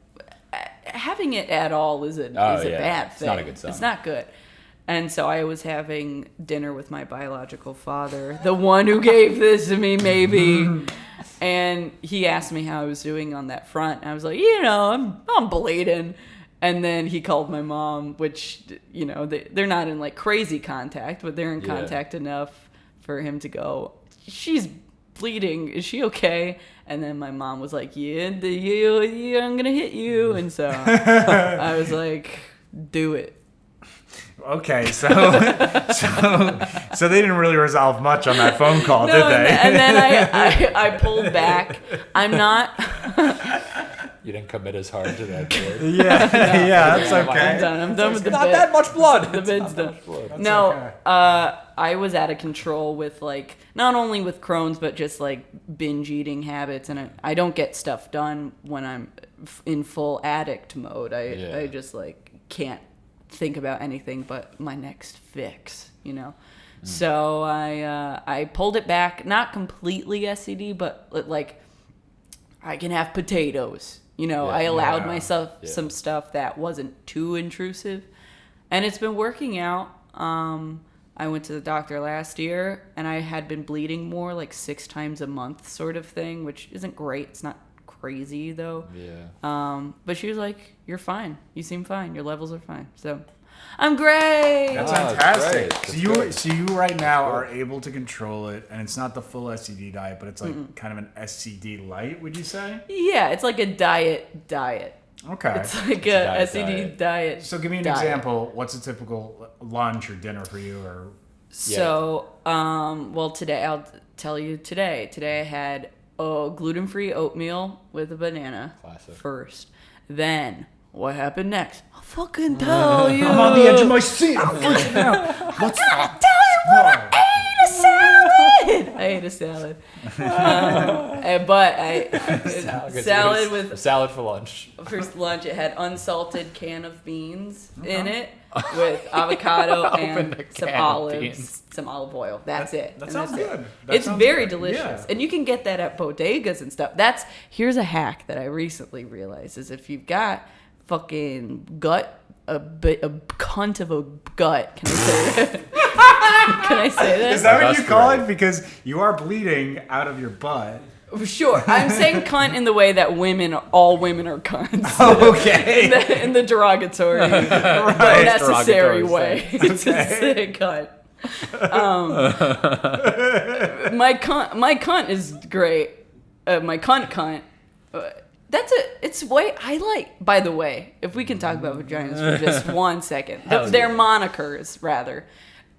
having it at all is a bad thing. It's not a good sign. It's not good. And so I was having dinner with my biological father, the one who gave this to me, maybe. And he asked me how I was doing on that front. And I was like, I'm bleeding. And then he called my mom, which, they're not in like crazy contact, but they're in contact enough for him to go, she's bleeding. Is she okay? And then my mom was like, I'm going to hit you. And so I was like, do it. Okay, so they didn't really resolve much on that phone call, did they? And then I pulled back. I'm not. You didn't commit as hard to that. Yeah, that's okay. I'm done with the Not bit. that much blood. The bit's done. That's No, okay. I was out of control with like not only with Crohn's but just like binge eating habits, and I don't get stuff done when I'm in full addict mode. I just like can't think about anything but my next fix, So I pulled it back, not completely SCD, but like I can have potatoes. I allowed myself some stuff that wasn't too intrusive, and it's been working out. I went to the doctor last year, and I had been bleeding more, like 6 times a month sort of thing, which isn't great. It's not crazy though. But she was like, "You're fine. You seem fine. Your levels are fine." So I'm great. That's Wow, fantastic. that's So great. so you right now are able to control it, and it's not the full SCD diet, but it's like kind of an SCD light. Would you say? Yeah, it's like a diet. Okay. It's like a a diet SCD diet. So give me an diet. example. What's a typical lunch or dinner for you? Or So, well, today I'll tell you today. Today I had gluten-free oatmeal with a banana Classic. first. Then what happened next? I'll fucking tell you. I'm on the edge of my seat. I'm freaking out. What's I'll tell you what I ate a salad. I ate a salad. But salad with salad for lunch. for lunch. It had unsalted can of beans in it with avocado and a some can of olives, beans. some olive oil. That's it. That And sounds that's it. good. That It's sounds very good. delicious, Yeah. and you can get that at bodegas and stuff. Here's a hack that I recently realized: is if you've got fucking gut, a cunt of a gut. Can I say that? Can I say that? Is that what That's you call great. it? Because you are bleeding out of your butt. Sure, I'm saying cunt in the way that all women are cunts. Okay. in the derogatory, unnecessary Derogatory way. It's a cunt. My cunt is great. My cunt. It's way I like. By the way, if we can talk about vaginas for just 1 second, their monikers rather.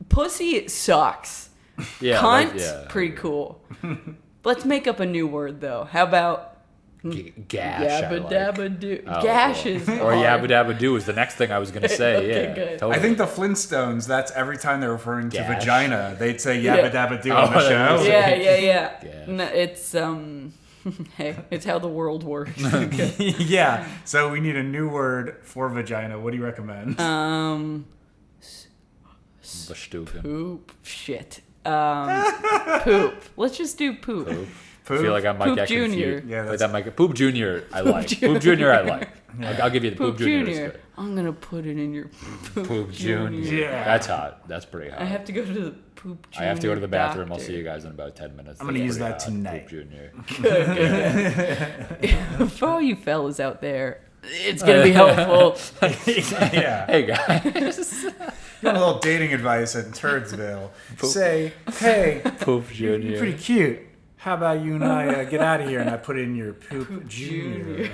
Pussy sucks. Yeah, Cunt, pretty cool. Let's make up a new word though. How about Gash. I like. Yabba dabba do. Oh, Gash cool. is Or hard. yabba dabba do is the next thing I was gonna say. Okay, Yeah, good. totally. I think the Flintstones, that's every time they're referring to Gash. vagina, they'd say Yeah. yabba dabba do on the Oh, show. Yeah. Gash. No, it's hey, it's how the world works. Yeah. So we need a new word for vagina. What do you recommend? Bestooken. Poop. Shit. Poop. Let's just do poop. Poop. Poop? I feel like I might Poop get Junior. confused. Yeah, like that's- that might get, Poop Junior. I like. Junior. Poop Junior. I like. I'll give you the Poop Poop Junior. is Junior. good. I'm gonna put it in your Poop Junior. Yeah. That's hot. That's pretty hot. I have to go to the poop I junior have to go to the bathroom. I'll doctor. see you guys in about 10 minutes. I'm gonna That's use pretty that hot. tonight. Poop Junior. For all you fellas out there, it's gonna be helpful. Yeah. Hey guys. You want a little dating advice in Turdsville. Say, hey, Poop you're Junior. pretty cute. How about you and I get out of here and I put it in your poop junior.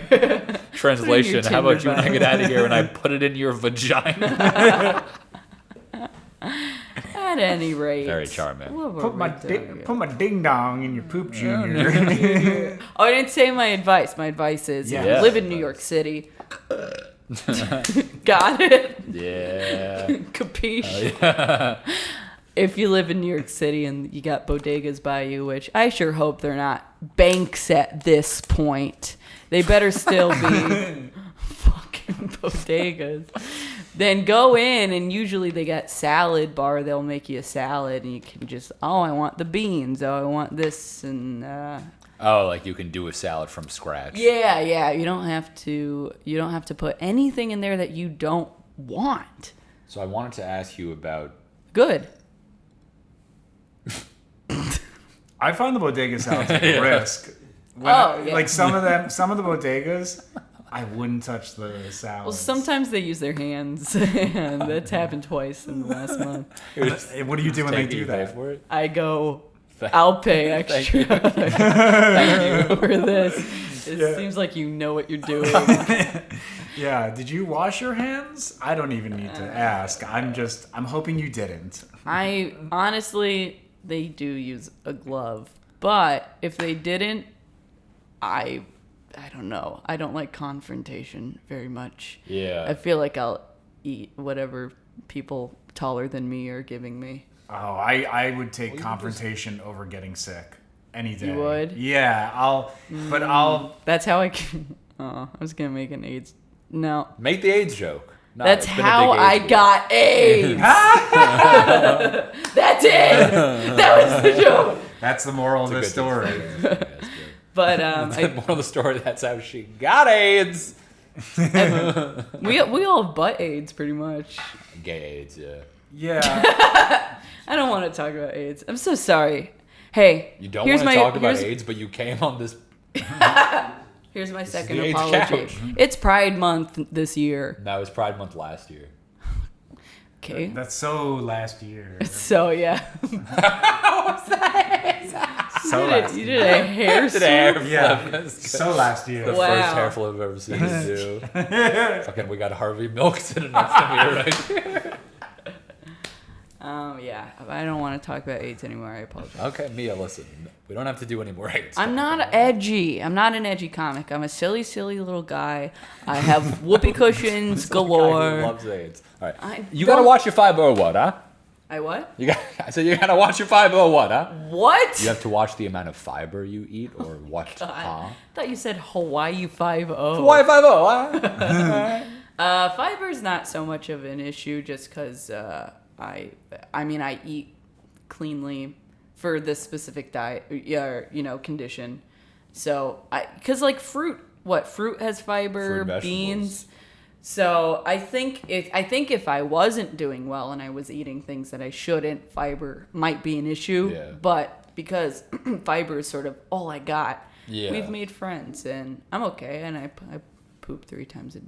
Translation: How about you Tinder and I get out of here and I put it in your vagina? At any rate, Very charming. Love a Put my retard. put my ding dong in your poop junior. Oh, I didn't say my advice. My advice is if Yeah. you live in New York City. Got it? Yeah. Capiche? If you live in New York City and you got bodegas by you, which I sure hope they're not banks at this point, they better still be fucking bodegas. Then go in, and usually they got salad bar. They'll make you a salad, and you can just, I want the beans. Oh, I want this, and Oh, like you can do a salad from scratch. yeah. You don't have to put anything in there that you don't want. So I wanted to ask you about. Good. I find the bodega sounds like a risk. Yeah. Like some of the bodegas, I wouldn't touch the salad. Well, sometimes they use their hands, and that's happened twice in the last month. What do you do when they do Pay that? for it? I go, I'll pay extra Thank you. for this. It seems like you know what you're doing. Yeah. Did you wash your hands? I don't even need to ask. I'm hoping you didn't. I honestly, they do use a glove, but if they didn't, I don't know. I don't like confrontation very much. Yeah. I feel like I'll eat whatever people taller than me are giving me. Oh, I would take confrontation over getting sick any day. You would? Yeah, I'll. That's how I can. Oh, I was gonna make an AIDS. No, Make the AIDS joke. No, that's it's been a how big I AIDS got AIDS. That's it. That was the joke. That's the moral of the joke. story. Yeah, that's good. But The moral of the story, that's how she got AIDS. we all have butt AIDS pretty much. Gay AIDS, yeah. Yeah. I don't want to talk about AIDS. I'm so sorry. Hey, You don't here's want to my- talk about here's- AIDS, but you came on this. Here's my second the AIDS apology. couch. It's Pride Month this year. That was Pride Month last year. Okay. That's so last year. So yeah. So last You year. did a hair Did a hair swap? Yeah. flip. That's good. So last year. The Wow. first hair flip I've ever seen you do. Fucking, we got Harvey Milk sitting next to me right here. Yeah. I don't want to talk about AIDS anymore. I apologize. Okay, Mia, listen. We don't have to do any more AIDS. I'm not edgy. I'm not an edgy comic. I'm a silly little guy. I have whoopee cushions Guy who galore. loves AIDS. All right. I You gotta don't- watch your fiber or what, huh? I what? I said you gotta watch your fiber or what, huh? What? You have to watch the amount of fiber you eat or what, huh? I thought you said Hawaii 5-0. Why 5-0, huh? Fiber's not so much of an issue just because I eat cleanly for this specific diet, condition. So because like fruit has fiber, Fruit and vegetables. beans. So I think if I wasn't doing well and I was eating things that I shouldn't, fiber might be an issue. Yeah. But because fiber is sort of all I got, Yeah. we've made friends and I'm okay. And I poop 3 times a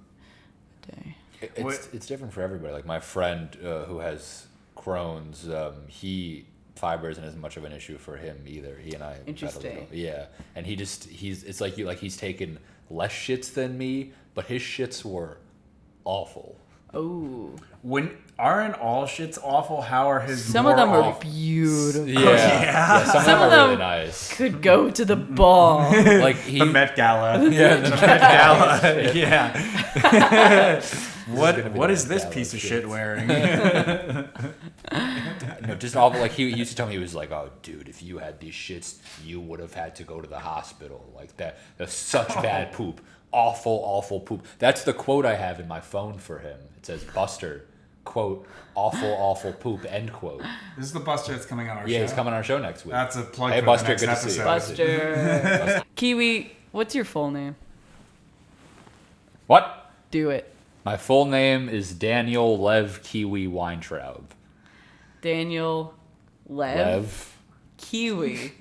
day. It's different for everybody. Like my friend who has Crohn's, fiber isn't as much of an issue for him either. He and I had a Interesting. little, yeah, and it's like he's taken less shits than me, but his shits were awful. Oh. When aren't all shits awful? How are his Some more of them are awful? beautiful. Yeah. Some Some of of them are them really nice. could go to the ball. Like he, The Met Gala. yeah, The Met Gala. Yeah. gonna be What the is Met this Gala piece of shit. shit wearing? no, just awful. Like he used to tell me, he was like, "Oh, dude, if you had these shits, you would have had to go to the hospital. Like that. That's such bad poop. Awful poop." That's the quote I have in my phone for him. It says, "Buster, quote, awful poop, end quote." This is the Buster that's coming on our show. Yeah, he's coming on our show next week. That's a plug Hey, for Buster, the next good to see episode. you. Buster. Kiwi, what's your full name? What? Do it. My full name is Daniel Lev Kiwi Weintraub. Daniel Lev. Kiwi.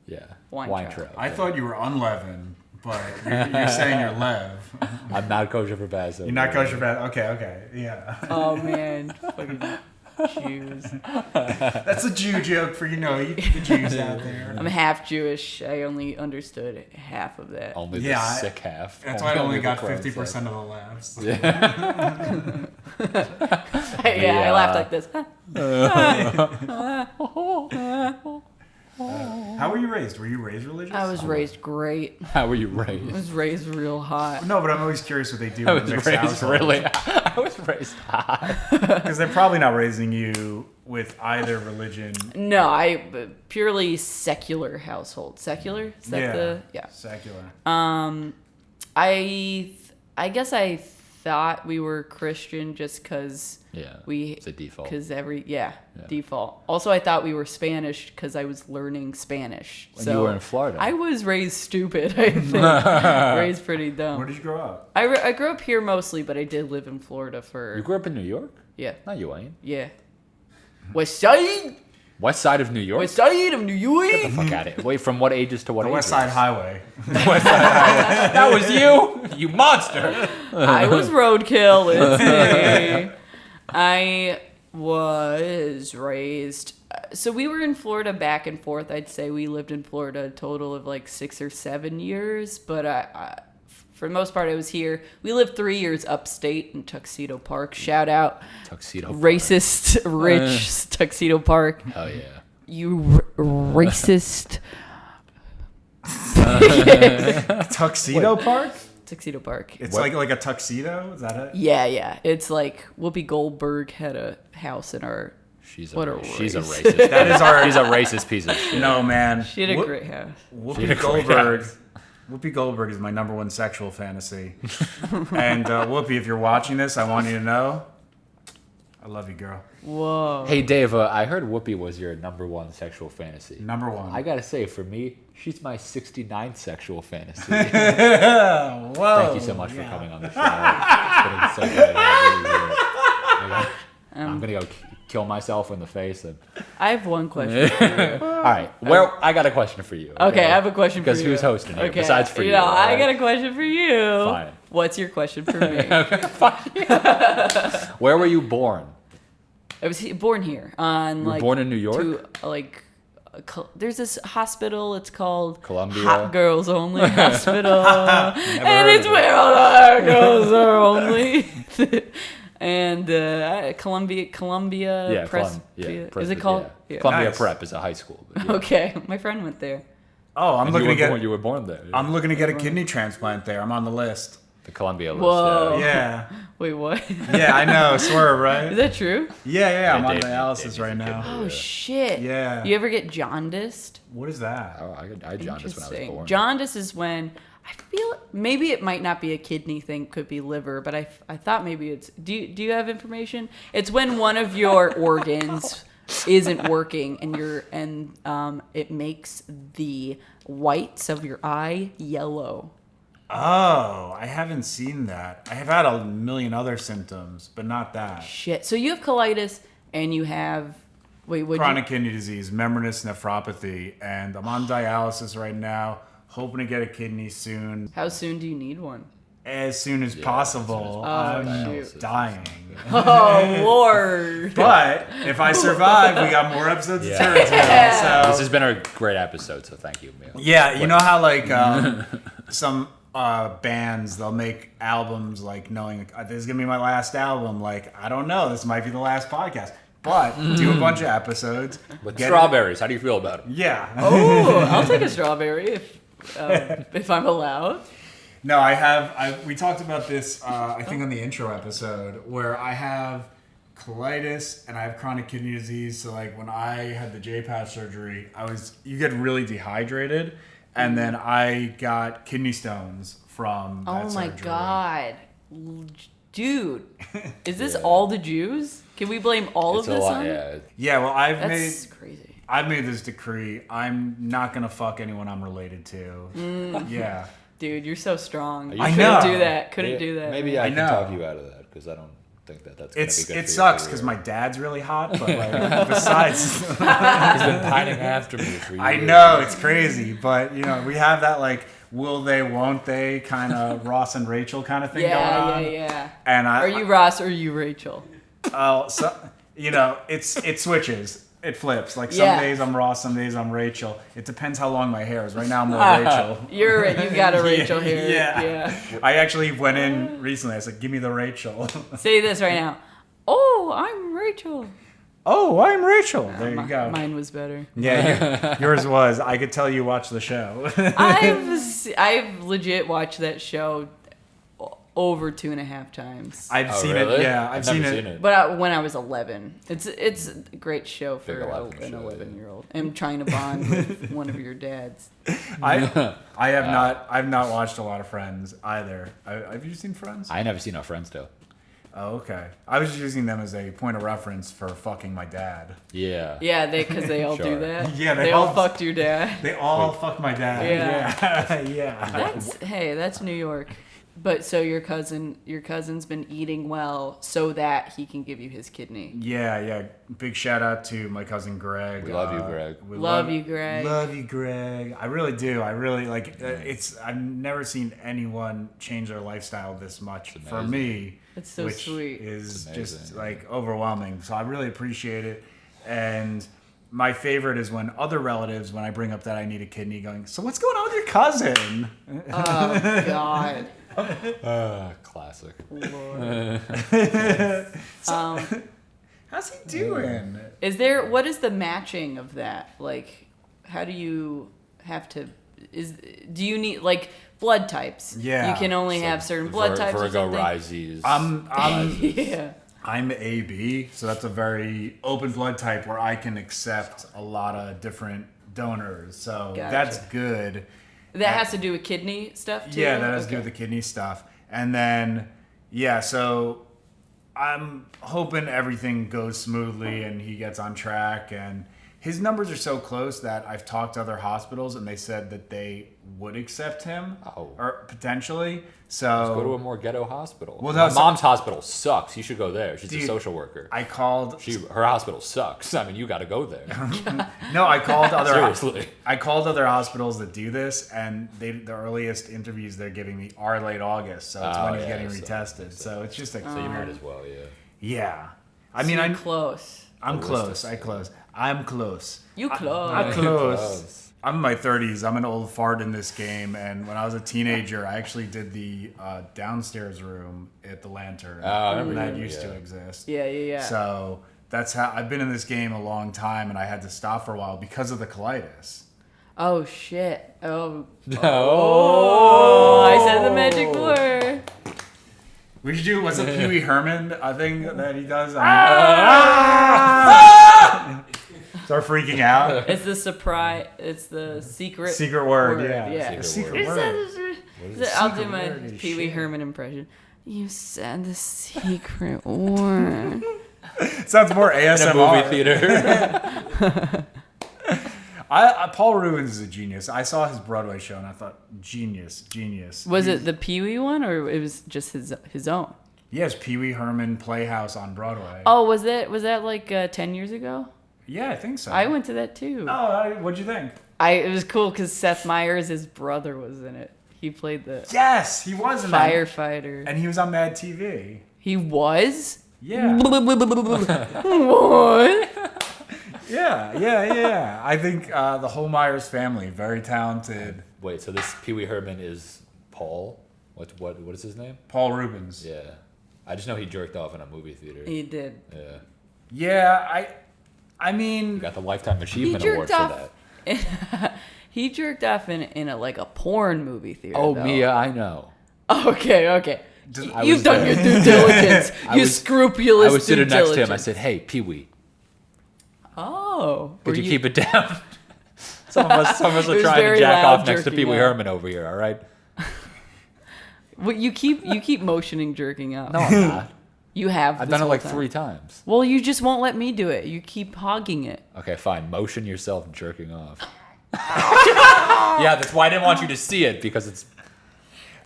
Yeah. Weintraub. I thought you were unleavened, but you're saying you're Lev. I'm not kosher for Basso. You're not kosher bad. Okay, yeah. Oh man, fucking Jews. That's a Jew joke for the Jews out there. I'm half Jewish. I only understood half of that. Only Yeah, the sick half. That's why I only got the 50% of the laughs. I laughed like this. How were you raised? Were you raised religious? I was raised great. How were you I raised? was raised real hot. No, but I'm always curious what they do I in was mixed raised households. really. I was raised high. Because they're probably not raising you with either religion. No, I purely secular household. Secular? Is that Secular. I guess I thought we were Christian just because Yeah. we It's a default. because default. Also, I thought we were Spanish because I was learning Spanish. When so you were in Florida. I was raised stupid. I think raised pretty dumb. Where did you grow up? I grew up here mostly, but I did live in Florida for You grew up in New York? yeah. No, you ain't. Yeah. West Side? West side of New York? West Side of New York? Get the fuck out of it. Wait, from what ages to what The ages? West Side Highway. That was you? You monster. I was roadkill. It's me. I was raised. So we were in Florida back and forth. I'd say we lived in Florida a total of like 6 or 7 years. But for the most part, I was here. We lived 3 years upstate in Tuxedo Park. Shout out. Tuxedo Park. Racist, rich Tuxedo Park. Oh, yeah. You racist. Tuxedo Park? Tuxedo Park. It's like a tuxedo? Is that it? Yeah. It's like Whoopi Goldberg had a house in our. She's a What a racist. That is our... She's a racist piece of shit. No, man. She had a great house. Whoopi Goldberg. Whoopi Goldberg is my number one sexual fantasy. And Whoopi, if you're watching this, I want you to know, I love you, girl. Whoa. Hey, Dave, I heard Whoopi was your number one sexual fantasy. Number one. I gotta say, for me, she's my 69th sexual fantasy. Whoa. Thank you so much for coming on the show. It's been so great. I really I'm gonna go kill myself in the face. And... I have one question for you. All right, I got a question for you. Okay, I have a question for you. Because who's hosting here? Okay. Besides for you. I right? got a question for you. Fine. What's your question for me? Where were you born? I was born here on You were like born in New York? There's this hospital. It's called Columbia? Hot Girls Only Hospital, and heard it's of it. where all the hot girls are only. And Columbia Yeah, Press. Is it called? Yeah. Columbia Nice. Prep is a high school. But yeah. Okay, my friend went there. Oh, I'm looking to get... You were born there. Yeah. I'm looking to get a kidney transplant there. I'm on the list. The Columbia list. Whoa. Yeah. Wait, what? Yeah, I know. Swerve, right? Is that true? Yeah, I'm on Dave- dialysis Dave right needs a now. kidney. Oh shit. Yeah. You ever get jaundiced? What is that? Oh, I jaundiced when I was born. Jaundice is when I feel maybe it might not be a kidney thing, could be liver, but I thought maybe it's. Do you have information? It's when one of your organs isn't working and it makes the whites of your eye yellow. Oh, I haven't seen that. I have had a million other symptoms, but not that. Shit. So you have colitis and you have Chronic kidney disease, membranous nephropathy, and I'm on dialysis right now, hoping to get a kidney soon. How soon do you need one? As soon as possible. I'm shoot. dying. Oh Lord. But if I survive, we got more episodes of Yeah. Turdsville. This So has been a great episode, so thank you, Mia. yeah, you know how like some bands, they'll make albums like knowing like, this is gonna be my last album. Like, I don't know, this might be the last podcast, but do a bunch of episodes. With strawberries, how do you feel about it? Yeah. Oh, I'll take a strawberry if I'm allowed. No, we talked about this, I think on the intro episode, where I have colitis and I have chronic kidney disease. So like when I had the J-pouch surgery, you get really dehydrated, and then I got kidney stones from that surgery. Oh my God. Dude, is this all the Jews? Can we blame all of this on it? Yeah, well, That's crazy. I've made this decree. I'm not going to fuck anyone I'm related to. Yeah. Dude, you're so strong. I know. Couldn't do that. Maybe I can talk you out of that, because I don't think that's going to be good. It sucks because my dad's really hot, but like besides, he's been pining after me for years. I know, it's crazy, but we have that like will they, won't they kind of Ross and Rachel kind of thing going on. Yeah. And are you Ross or are you Rachel? Oh, so it switches. It flips. Like some days I'm Ross, some days I'm Rachel. It depends how long my hair is. Right now I'm more Rachel. You got a Rachel hair. Yeah. I actually went in recently. I said, "Give me the Rachel." Say this right now. Oh, I'm Rachel. Oh, I'm Rachel. There you go. Mine was better. Yeah, yours was. I could tell you watched the show. I've legit watched that show over 2.5 times. I've seen really? it. Yeah, I've never seen it. But when I was 11, it's a great show for an 11-year-old. I'm trying to bond with one of your dads. I've not watched a lot of Friends either. Have you seen Friends? I never seen our Friends though. Oh, okay. I was just using them as a point of reference for fucking my dad. Yeah. Yeah, because they all do Sure. that. Yeah, they all fucked your dad. They all fucked my dad. Yeah. Yeah. That's New York. But so your cousin's been eating well so that he can give you his kidney. Yeah. Big shout out to my cousin Greg. We love you, Greg. Love you, Greg. Love you, Greg. I really do. I really like. I've never seen anyone change their lifestyle this much for me. It's so which sweet. Is just like overwhelming. So I really appreciate it. And my favorite is when other relatives, when I bring up that I need a kidney, going, "So what's going on with your cousin?" Oh God. Classic. Lord. How's he doing? What is the matching of that? Like, how do you have to? Do you need like blood types? Yeah. You can only have certain blood types. Virgo or something? Rises. Yeah. I'm AB, so that's a very open blood type where I can accept a lot of different donors. So Gotcha. that's good. That has to do with kidney stuff too? Yeah, that has to do with the kidney stuff. And then, so I'm hoping everything goes smoothly and he gets on track. And his numbers are so close that I've talked to other hospitals and they said that they would accept him. Or potentially. So Let's go to a more ghetto hospital. Well, my mom's hospital sucks. You should go there. She's a social worker. I called. Her hospital sucks. I mean, you got to go there. No, I called other. Seriously. I called other hospitals that do this, and the earliest interviews they're giving me are late August, so it's when he's getting retested. So it's just like So you might as well, Yeah, I mean, I'm close. I'm close. I'm close. You close. I'm close. I'm in my 30s. I'm an old fart in this game. And when I was a teenager, I actually did the downstairs room at the Lantern. That used to exist. Yeah. So that's how I've been in this game a long time, and I had to stop for a while because of the colitis. Oh shit! Oh, I said the magic word. We should do what's a Pee Wee Herman thing that he does. Start freaking out. It's the surprise. It's the secret word. Yeah. Secret word. I'll do my Pee Wee Herman impression. You said the secret word. Sounds more ASMR. In a movie theater. Paul Rubens is a genius. I saw his Broadway show and I thought, genius. Was it the Pee Wee one or it was just his own? Yes, Pee Wee Herman Playhouse on Broadway. Oh, was that like 10 years ago? Yeah, I think so. I went to that too. Oh, what'd you think? It was cool because Seth Meyers, his brother, was in it. He played the he was in firefighter, and he was on Mad TV. He was. Yeah. What? Yeah. I think the whole Myers family, very talented. Wait, so this Pee Wee Herman is Paul. What is his name? Paul Rubens. Yeah. I just know he jerked off in a movie theater. He did. Yeah. Yeah, I mean, He got the Lifetime He Achievement Award jerked for off. that. He jerked off in a porn movie theater. Oh, though. Mia, I know. Okay. I You've was done there. your due diligence. You scrupulous. I was sitting due next to him. I diligence. said, "Hey, Pee Wee, "Oh, could were you keep it down?" some of us It are was trying to very jack loud off next to jerking Pee Wee off. Herman over here. All right? Well, you keep motioning jerking up. No, I'm not. You have. I've this done it whole like time. 3 times. Well, you just won't let me do it. You keep hogging it. Okay, fine. Motion yourself jerking off. Yeah, that's why I didn't want you to see it because it's.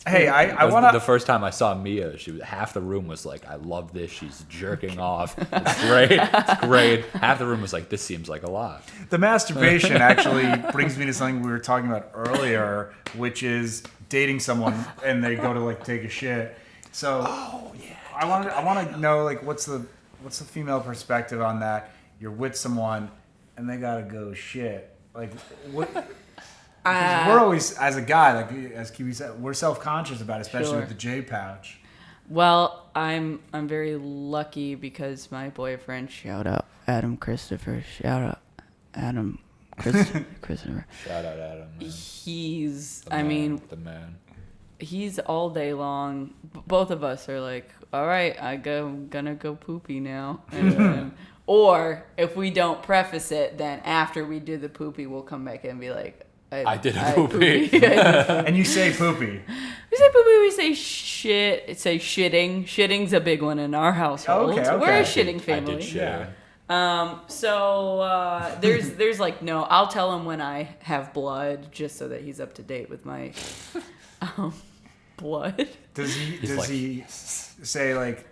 hey, I It was want the to. first time I saw Mia, half the room was like, "I love this. She's jerking off. It's great. It's great." Half the room was like, "This seems like a lot." The masturbation actually brings me to something we were talking about earlier, which is dating someone and they go to like take a shit. So, I want to know like what's the female perspective on that? You're with someone and they gotta go shit. Like what? We're always, as a guy, like as Kiwi said, we're self-conscious about it, especially Sure. with the J pouch. Well, I'm very lucky because my boyfriend, shout out Adam Christopher, shout out Adam Christopher. Shout out Adam. Man. He's, The I man, mean, the man. he's all day long. Both of us are like, all right, gonna go poopy now. And then, or if we don't preface it, then after we do the poopy, we'll come back and be like, I did a poopy. And you say poopy. We say poopy, we say shit, say shitting. Shitting's a big one in our household. Okay. We're a I shitting I family. did share. So there's like no. I'll tell him when I have blood, just so that he's up to date with my blood. Does like- he say like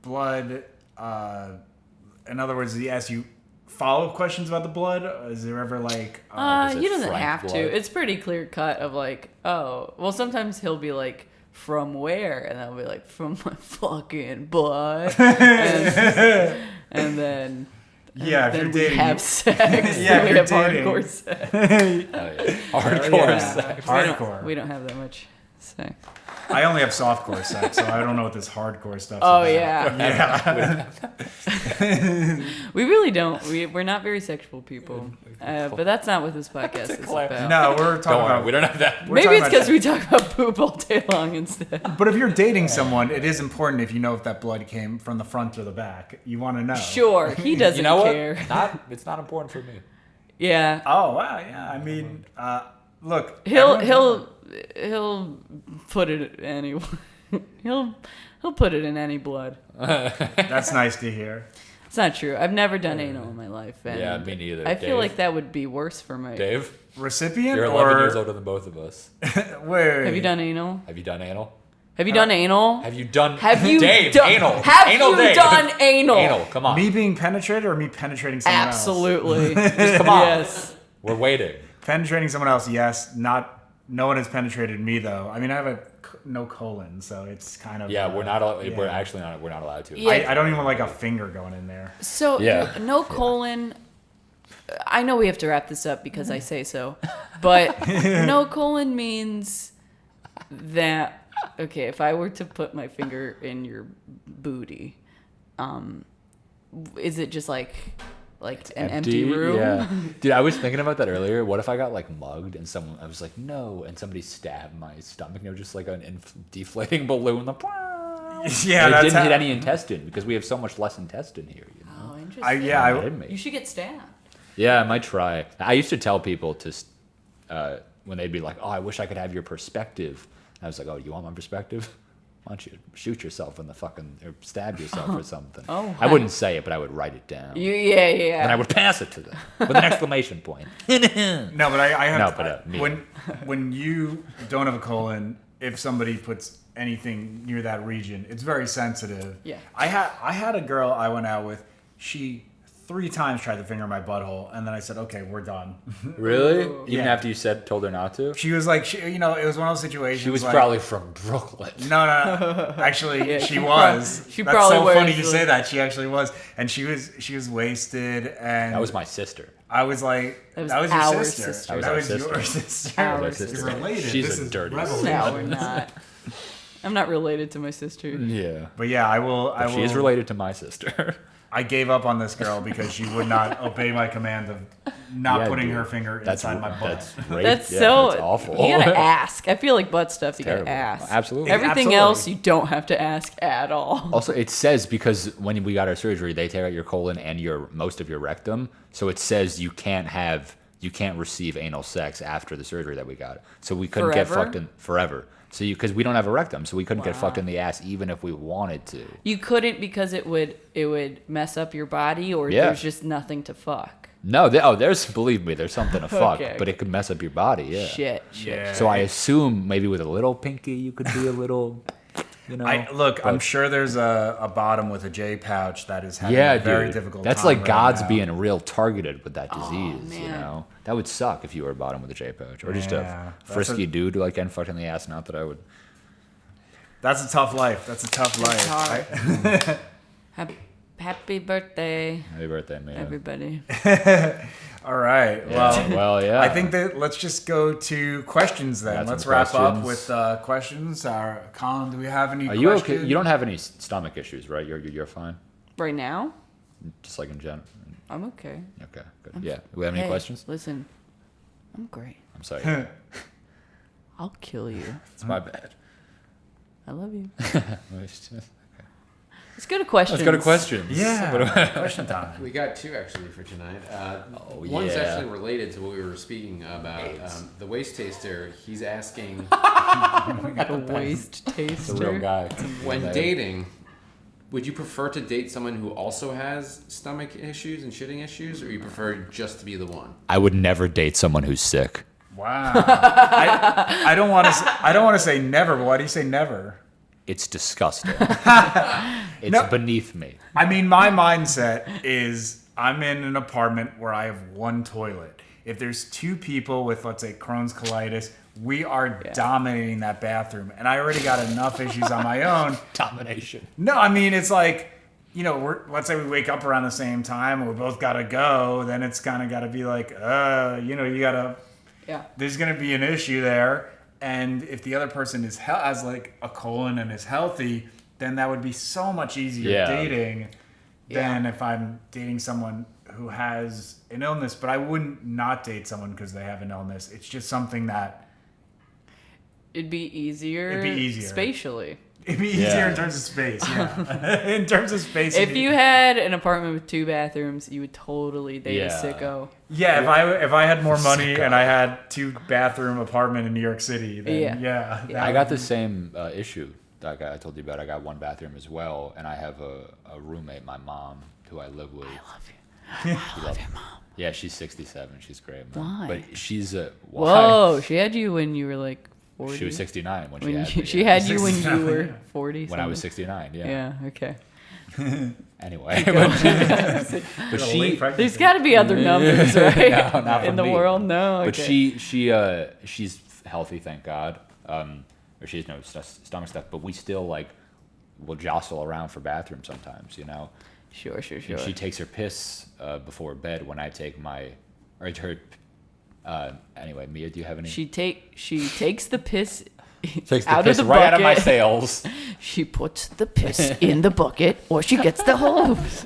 blood? In other words, does he ask you follow-up questions about the blood? Is there ever like? Is it He doesn't Frank have blood? to. It's pretty clear cut of like, oh, well, sometimes he'll be like, from where? And I'll be like, from my fucking blood. and then. Yeah, if then you're we dating, have sex. Yeah, if we you're have dating. hardcore sex. Oh, yeah. Hardcore sex. Hardcore. We don't have that much sex. I only have softcore sex, so I don't know what this hardcore stuff. Oh about. yeah. We really don't. We're not very sexual people. But that's not what this podcast is about. No, we're talking Don't worry, about. we don't have that. we're Maybe talking it's about- because we talk about poop all day long instead. But if you're dating someone, it is important if you know if that blood came from the front or the back. You want to know. Sure, he doesn't You know care. what? It's not important for me. Yeah, Oh wow, yeah. I mean, look. he'll put it anywhere. he'll put it in any blood. That's nice to hear. It's not true. I've never done anal in my life. And Yeah, me neither. I feel Dave? like that would be worse for my. Dave, Recipient you're 11 or years older than both of us. wait. Have you done anal? Have you done anal? Have you done anal? Have you done? Have you Dave, done anal? Have Anal you Dave. done anal? Anal, come on. me being penetrated or me penetrating someone else? Absolutely. Just come on. Yes. We're waiting. Penetrating someone else, yes. No one has penetrated me though. I mean, I have no colon, so it's kind of. Yeah, we're not. yeah. We're actually not. We're not allowed to. Yeah. I don't even want like a finger going in there. So Yeah. no colon. I know we have to wrap this up because I say so, but no colon means that. Okay, if I were to put my finger in your booty, is it just like an empty room? Yeah. Dude, I was thinking about that earlier. What if I got like mugged and I was like, no, and somebody stabbed my stomach? You know, just like an deflating balloon. Like, Yeah, and it that's didn't how, hit any intestine because we have so much less intestine here. You know? Oh, interesting. I Hit me. You should get stabbed. Yeah, I might try. I used to tell people to, when they'd be like, oh, I wish I could have your perspective. I was like, oh, you want my perspective? Why don't you shoot yourself in the fucking, or stab yourself or something? Oh, I wouldn't say it, but I would write it down. Yeah. And I would pass it to them with an exclamation point. No, but I have No, to, but, me. when you don't have a colon, if somebody puts anything near that region, it's very sensitive. Yeah. I had a girl I went out with. She 3 times tried to finger my butthole, and then I said, "Okay, we're done." Really? Even Yeah. after you told her not to? She was like, it was one of those situations. She was like, probably from Brooklyn. No. Actually, Yeah, she was. she That's probably so was. funny you say that. She actually was, and she was wasted, and That was my sister. I was like, That was that was your our sister. sister. That was That was your our sister. Our My sister. You're related. She's This a is dirty revelation. No, we're not. I'm not related to my sister. Yeah. But yeah, I will. She is related to my sister. I gave up on this girl because she would not obey my command of not Yeah, putting dude. her finger That's inside my butt. That's rape. That's Yeah, so that's awful. You gotta ask. I feel like butt stuff. You Terrible. gotta ask. Absolutely. Everything Absolutely. else you don't have to ask at all. Also, it says because when we got our surgery, they take out your colon and most of your rectum. So it says you can't receive anal sex after the surgery that we got. So we couldn't get Forever? fucked in forever. So because we don't have a rectum, so we couldn't get fucked in the ass even if we wanted to. You couldn't because it would mess up your body, or Yeah. there's just nothing to fuck. No, believe me, there's something to fuck, Okay. but it could mess up your body. Yeah. Shit. Yeah. So I assume maybe with a little pinky, you could be a little, I'm but- sure there's a bottom with a J pouch that is having Yeah, a very dude. difficult That's time like right God's now. being real targeted with that disease. You man. know, that would suck if you were a bottom with a J pouch or just Yeah, a that's frisky a- dude like getting fucked in the ass. Not that I would. That's a tough life. That's a tough life. hard. Happy birthday, Happy birthday, man. everybody. All right. Well, Well, yeah. I think that let's just go to questions then. Got some Let's wrap up questions. with questions. Colin, do we have any Are you questions? okay? You don't have any stomach issues, right? You're fine. Right now, Just like in general. I'm okay. Okay, good. Yeah. Do we have any Hey, questions? Listen, I'm great. I'm sorry. I'll kill you. It's my bad. I love you. Let's Let's go to questions. go to questions. Yeah. Question time. We got 2 actually for tonight. Oh, One's yeah. actually related to what we were speaking about. The waist taster, he's asking, The waist taster. The real guy. when Yeah. dating, would you prefer to date someone who also has stomach issues and shitting issues, or you prefer just to be the one? I would never date someone who's sick. Wow. I don't want to say never. But why do you say never? It's disgusting. It's No. beneath me. I mean, my mindset is I'm in an apartment where I have one toilet. If there's 2 people with, let's say, Crohn's colitis, we are dominating that bathroom. And I already got enough issues on my own. Domination. No, I mean, it's like, let's say we wake up around the same time and we both got to go. Then it's kind of got to be like, you got to, Yeah. there's going to be an issue there. And if the other person has like a colon and is healthy, then that would be so much easier dating than if I'm dating someone who has an illness. But I wouldn't not date someone because they have an illness. It's just something that It'd be easier. It'd be easier. Spatially. it'd be easier Yeah. in terms of space. Yeah, in terms of space. If you had an apartment with 2 bathrooms, you would totally date a Yeah. sicko. if I had more money and I had 2-bathroom apartment in New York City, then Yeah. I got the same issue that I told you about. I got 1 bathroom as well, and I have a roommate, my mom, who I live with. I love you. I love your mom. Yeah, she's 67. She's great, man. Why? But she's why? Whoa, she had you when you were like 40. She was 69 when she When had you, me. she had you when 69, you were yeah. 40. When I was 69. Yeah. Yeah. Okay. Anyway, but she. There's got to be other numbers, right? No, not for in the me. world. No. But Okay. she's healthy, thank God. Or she has no stomach stuff, but we still will jostle around for bathrooms sometimes, you know. Sure. And she takes her piss before bed when I take my, or it's her. Anyway, Mia, do you have any? She takes the piss takes the out piss of the right bucket. out of my sails. She puts the piss in the bucket, or she gets the hose.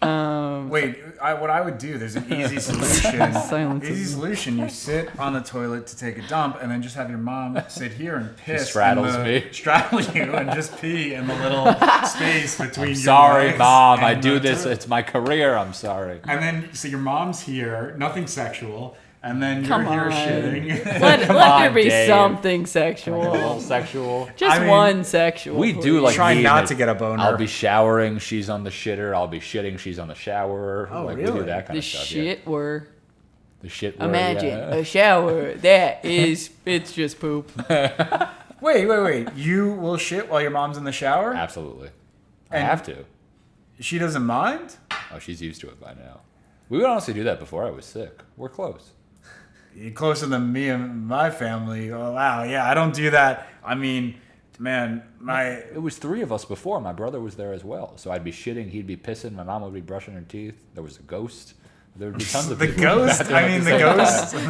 Wait, what I would do, there's an easy solution. Silence. Easy solution, you sit on the toilet to take a dump and then just have your mom sit here and piss. straddles in the- me. Straddle you and just pee in the little space between your Sorry, legs Mom. I and do the this. toilet. It's my career. I'm sorry. And then, so your mom's here, nothing sexual, and then Come you're here on. shitting. Let there on, be Dave. something A sexual. little sexual. Just I mean, one sexual. We do like Try me not and to get a boner. I'll be showering. She's on the shitter. I'll be shitting. She's on the shower. Oh, We do really? that kind the of stuff. shit Yeah. were. The shit. word, Imagine yeah. a shower. It's just poop. Wait. You will shit while your mom's in the shower? Absolutely. I And- have to. She doesn't mind? Oh, she's used to it by now. We would honestly do that before I was sick. We're close. You're closer than me and my family. Oh, wow. Yeah, I don't do that. I mean, man, It was 3 of us before. My brother was there as well. So I'd be shitting, he'd be pissing, my mom would be brushing her teeth. There was a ghost. There would be tons of the people. ghost? I mean, the ghost? Tons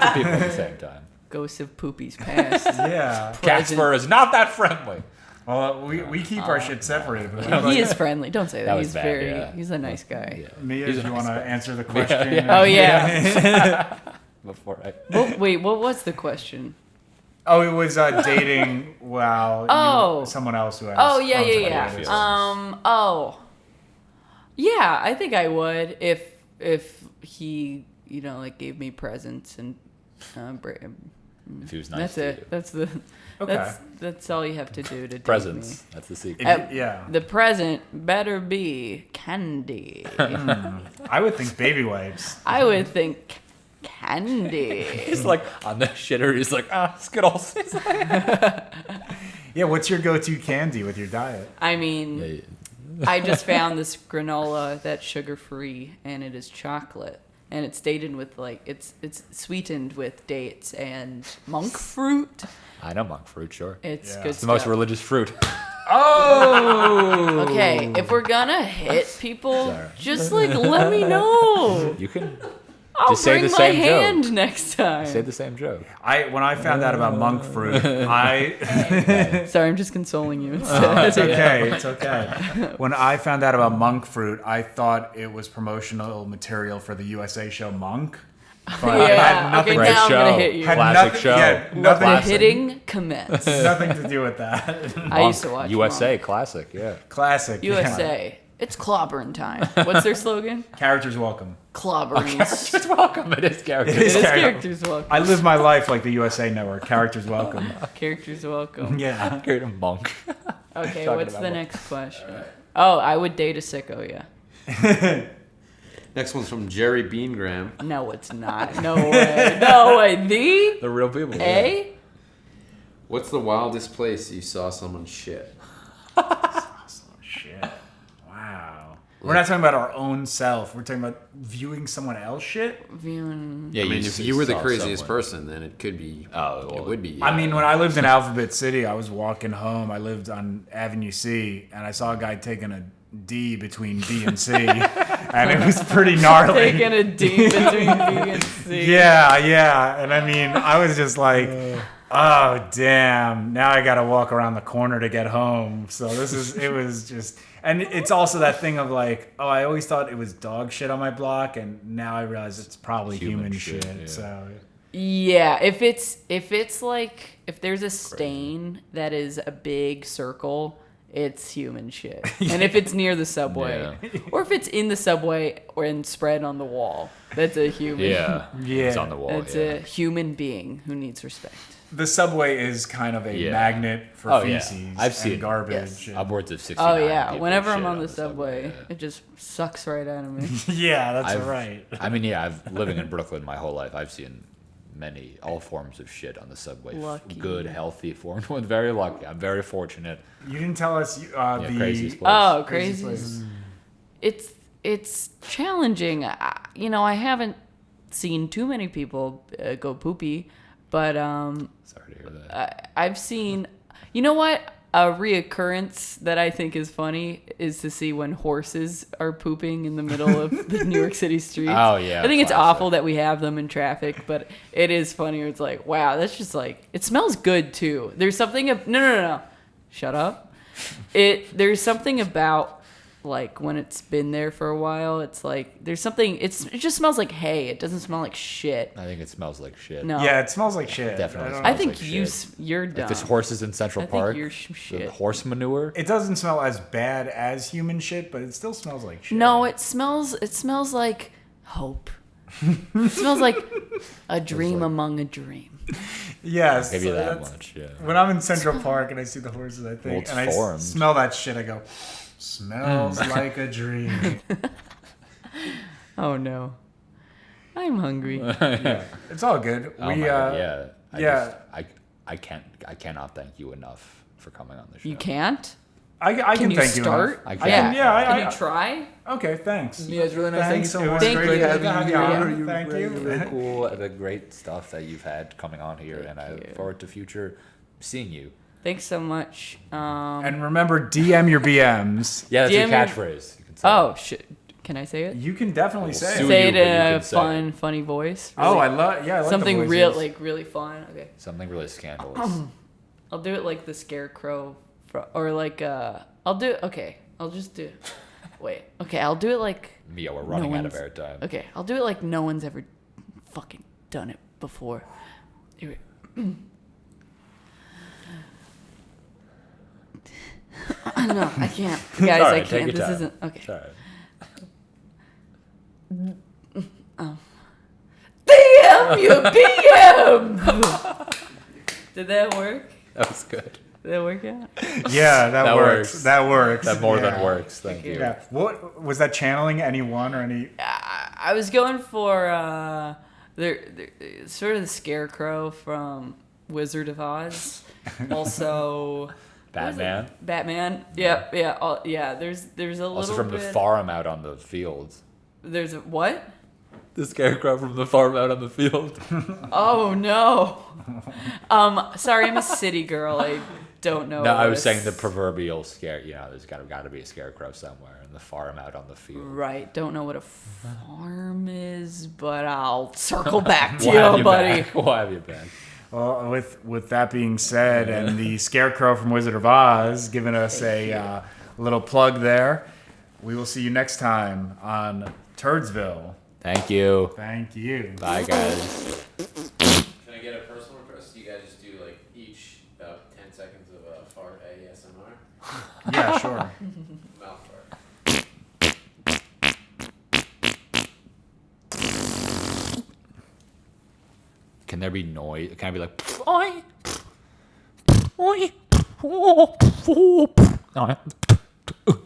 of people at the same time. Ghosts of Poopy's past. Yeah. Casper is not that friendly. Well, we keep our shit separated. But He is friendly. Don't say that. That was He's bad, he's a nice guy. Yeah. Mia, He's do a you nice want to guy. answer the question? yeah. Oh yeah. Before I... Wait, what was the question? Oh, it was dating while someone else who has. Oh yeah. feelings. Yeah, I think I would if he like gave me presents and If he was nice that's to it. you. That's the Okay. that's all you have to do to date Presents. me. That's the secret. Yeah. The present better be candy. I would think baby wipes. I would think candy. He's like on the shitter. He's like, Skittles. Yeah, what's your go-to candy with your diet? I mean, I just found this granola that's sugar-free, and it is chocolate. And it's dated with it's sweetened with dates and monk fruit. I know monk fruit, sure. It's Yeah. good It's the most stuff. religious fruit. Oh! Okay, if we're gonna hit people, Sorry. just let me know. You can I'll just say bring the my same hand joke. next time. Say the same joke. When I found out about monk fruit, Sorry, I'm just consoling you. It's okay. It's okay. When I found out about monk fruit, I thought it was promotional material for the USA show Monk. But it had Yeah. nothing, Okay, Great now I'm show. gonna hit you. had Classic nothing, show. Yeah, nothing, The hitting commence. nothing to do with that. I used to watch USA Monk. classic, yeah. Classic. yeah. USA. It's clobbering time. What's their slogan? Characters welcome. Clobbering. It's welcome. It is character. It is It is character- characters welcome. I live my life like the USA Network. Characters welcome. Characters welcome. Yeah. Great monk. Okay, Talking what's about the what? next question? Oh, I would date a sicko, yeah. Next one's from Jerry Beangram. No, it's not. No way. No way. The real people. A? What's the wildest place you saw someone shit? Shit. Wow. We're not talking about our own self. We're talking about viewing someone else shit. Viewing. Yeah, I mean, if you were the saw craziest someone. person, then it could be. Oh, well, it would be. You. I mean, when I lived in Alphabet City, I was walking home. I lived on Avenue C, and I saw a guy taking a D between B and C, and it was pretty gnarly. Taking a D between B and C. Yeah. And I mean, I was just like, oh, damn. Now I got to walk around the corner to get home. So it was just, and it's also that thing of like, oh, I always thought it was dog shit on my block, and now I realize it's probably human shit. yeah. So, Yeah, if there's a stain that is a big circle, it's human shit. And if it's near the subway, or if it's in the subway and spread on the wall, that's a human. Yeah. Yeah. It's on the wall. It's a human being who needs respect. the subway is kind of a Yeah. magnet for Oh, yeah. feces I've and seen garbage. Yes. and- Upwards of 69 Oh yeah, people whenever shit I'm on the subway, subway, it just sucks right out of me. Yeah, that's I've- right. I mean, yeah, I've living in Brooklyn my whole life. I've seen all forms of shit on the subway. Lucky. Good, healthy forms. I'm very lucky. I'm very fortunate. You didn't tell us the craziest place. Oh, craziest crazy! places. It's challenging. I haven't seen too many people go poopy, but Sorry to hear that. I've seen. You know what? A reoccurrence that I think is funny is to see when horses are pooping in the middle of the New York City streets. Oh, yeah, I think it's classic. awful that we have them in traffic, but it is funny. It's like, wow, that's just like, it smells good too. There's something no. Shut up. There's something about like when it's been there for a while, it's like there's something. It just smells like hay. It doesn't smell like shit. I think it smells like shit. No. Yeah, it smells like shit. Definitely I don't I know. think like shit. you're dumb. If there's horses in Central I think Park, you're the shit. horse manure. It doesn't smell as bad as human shit, but it still smells like shit. No, it smells like hope. It smells like a dream among a dream. Yes. Give you so that that's- much, yeah. When I'm in Central Park and I see the horses, I think, it's and I formed. smell that shit, I go, smells like a dream. Oh no. I'm hungry. Yeah, it's all good. Oh we, my God, yeah. yeah. I cannot thank you enough for coming on the show. You can't? I can you thank you start? enough. I I can, yeah. Can you try? Okay, thanks. Yeah, it's really nice. Thanks so It was much. great having you Yeah, here. thank you. Really cool. The great stuff that you've had coming on here, and I you. look forward to future seeing you. Thanks so much. And remember, DM your BMs. Yeah, that's your DM your- catchphrase. You can say Oh shit! Can I say it? You can definitely say sue it. Say you, it but you in a can say fun, funny voice. Oh, Really- I like the something voices. really fun. Okay, something really scandalous. I'll do it like the Scarecrow, or like I'll do. Okay, I'll just do. Wait. Okay, I'll do it like. Mia, we're running out of one's- airtime. Okay, I'll do it like no one's ever fucking done it before. Here we- No, I can't. Guys, I Alright, take can't. your This time. isn't okay. It's all right. Damn you, BM! Did that work? That was good. Did that work out? Yeah, that That works. works. That works. That more Yeah. than works. Thank you. Yeah. What was that channeling? Anyone or any? I was going for sort of the Scarecrow from Wizard of Oz. Also, Batman. Batman. Yeah, yeah, yeah. There's a little Also from bit. the farm out on the field. There's a what? The scarecrow from the farm out on the field. Oh no. Sorry, I'm a city girl. I don't know. No, I what was a saying the s- proverbial scare. You know, there's got to be a scarecrow somewhere in the farm out on the field. Right. Don't know what a farm is, but I'll circle back to We'll have you, you buddy. back. We'll have you back. Well, with that being said, and the Scarecrow from Wizard of Oz giving us a little plug there, we will see you next time on Turdsville. Thank you. Thank you. Bye, guys. Can I get a personal request? You guys just do like each about 10 seconds of fart ASMR? Yeah, sure. Mouth fart. Can there be noise? Can I be like, oi, oi, oh, oh, oh.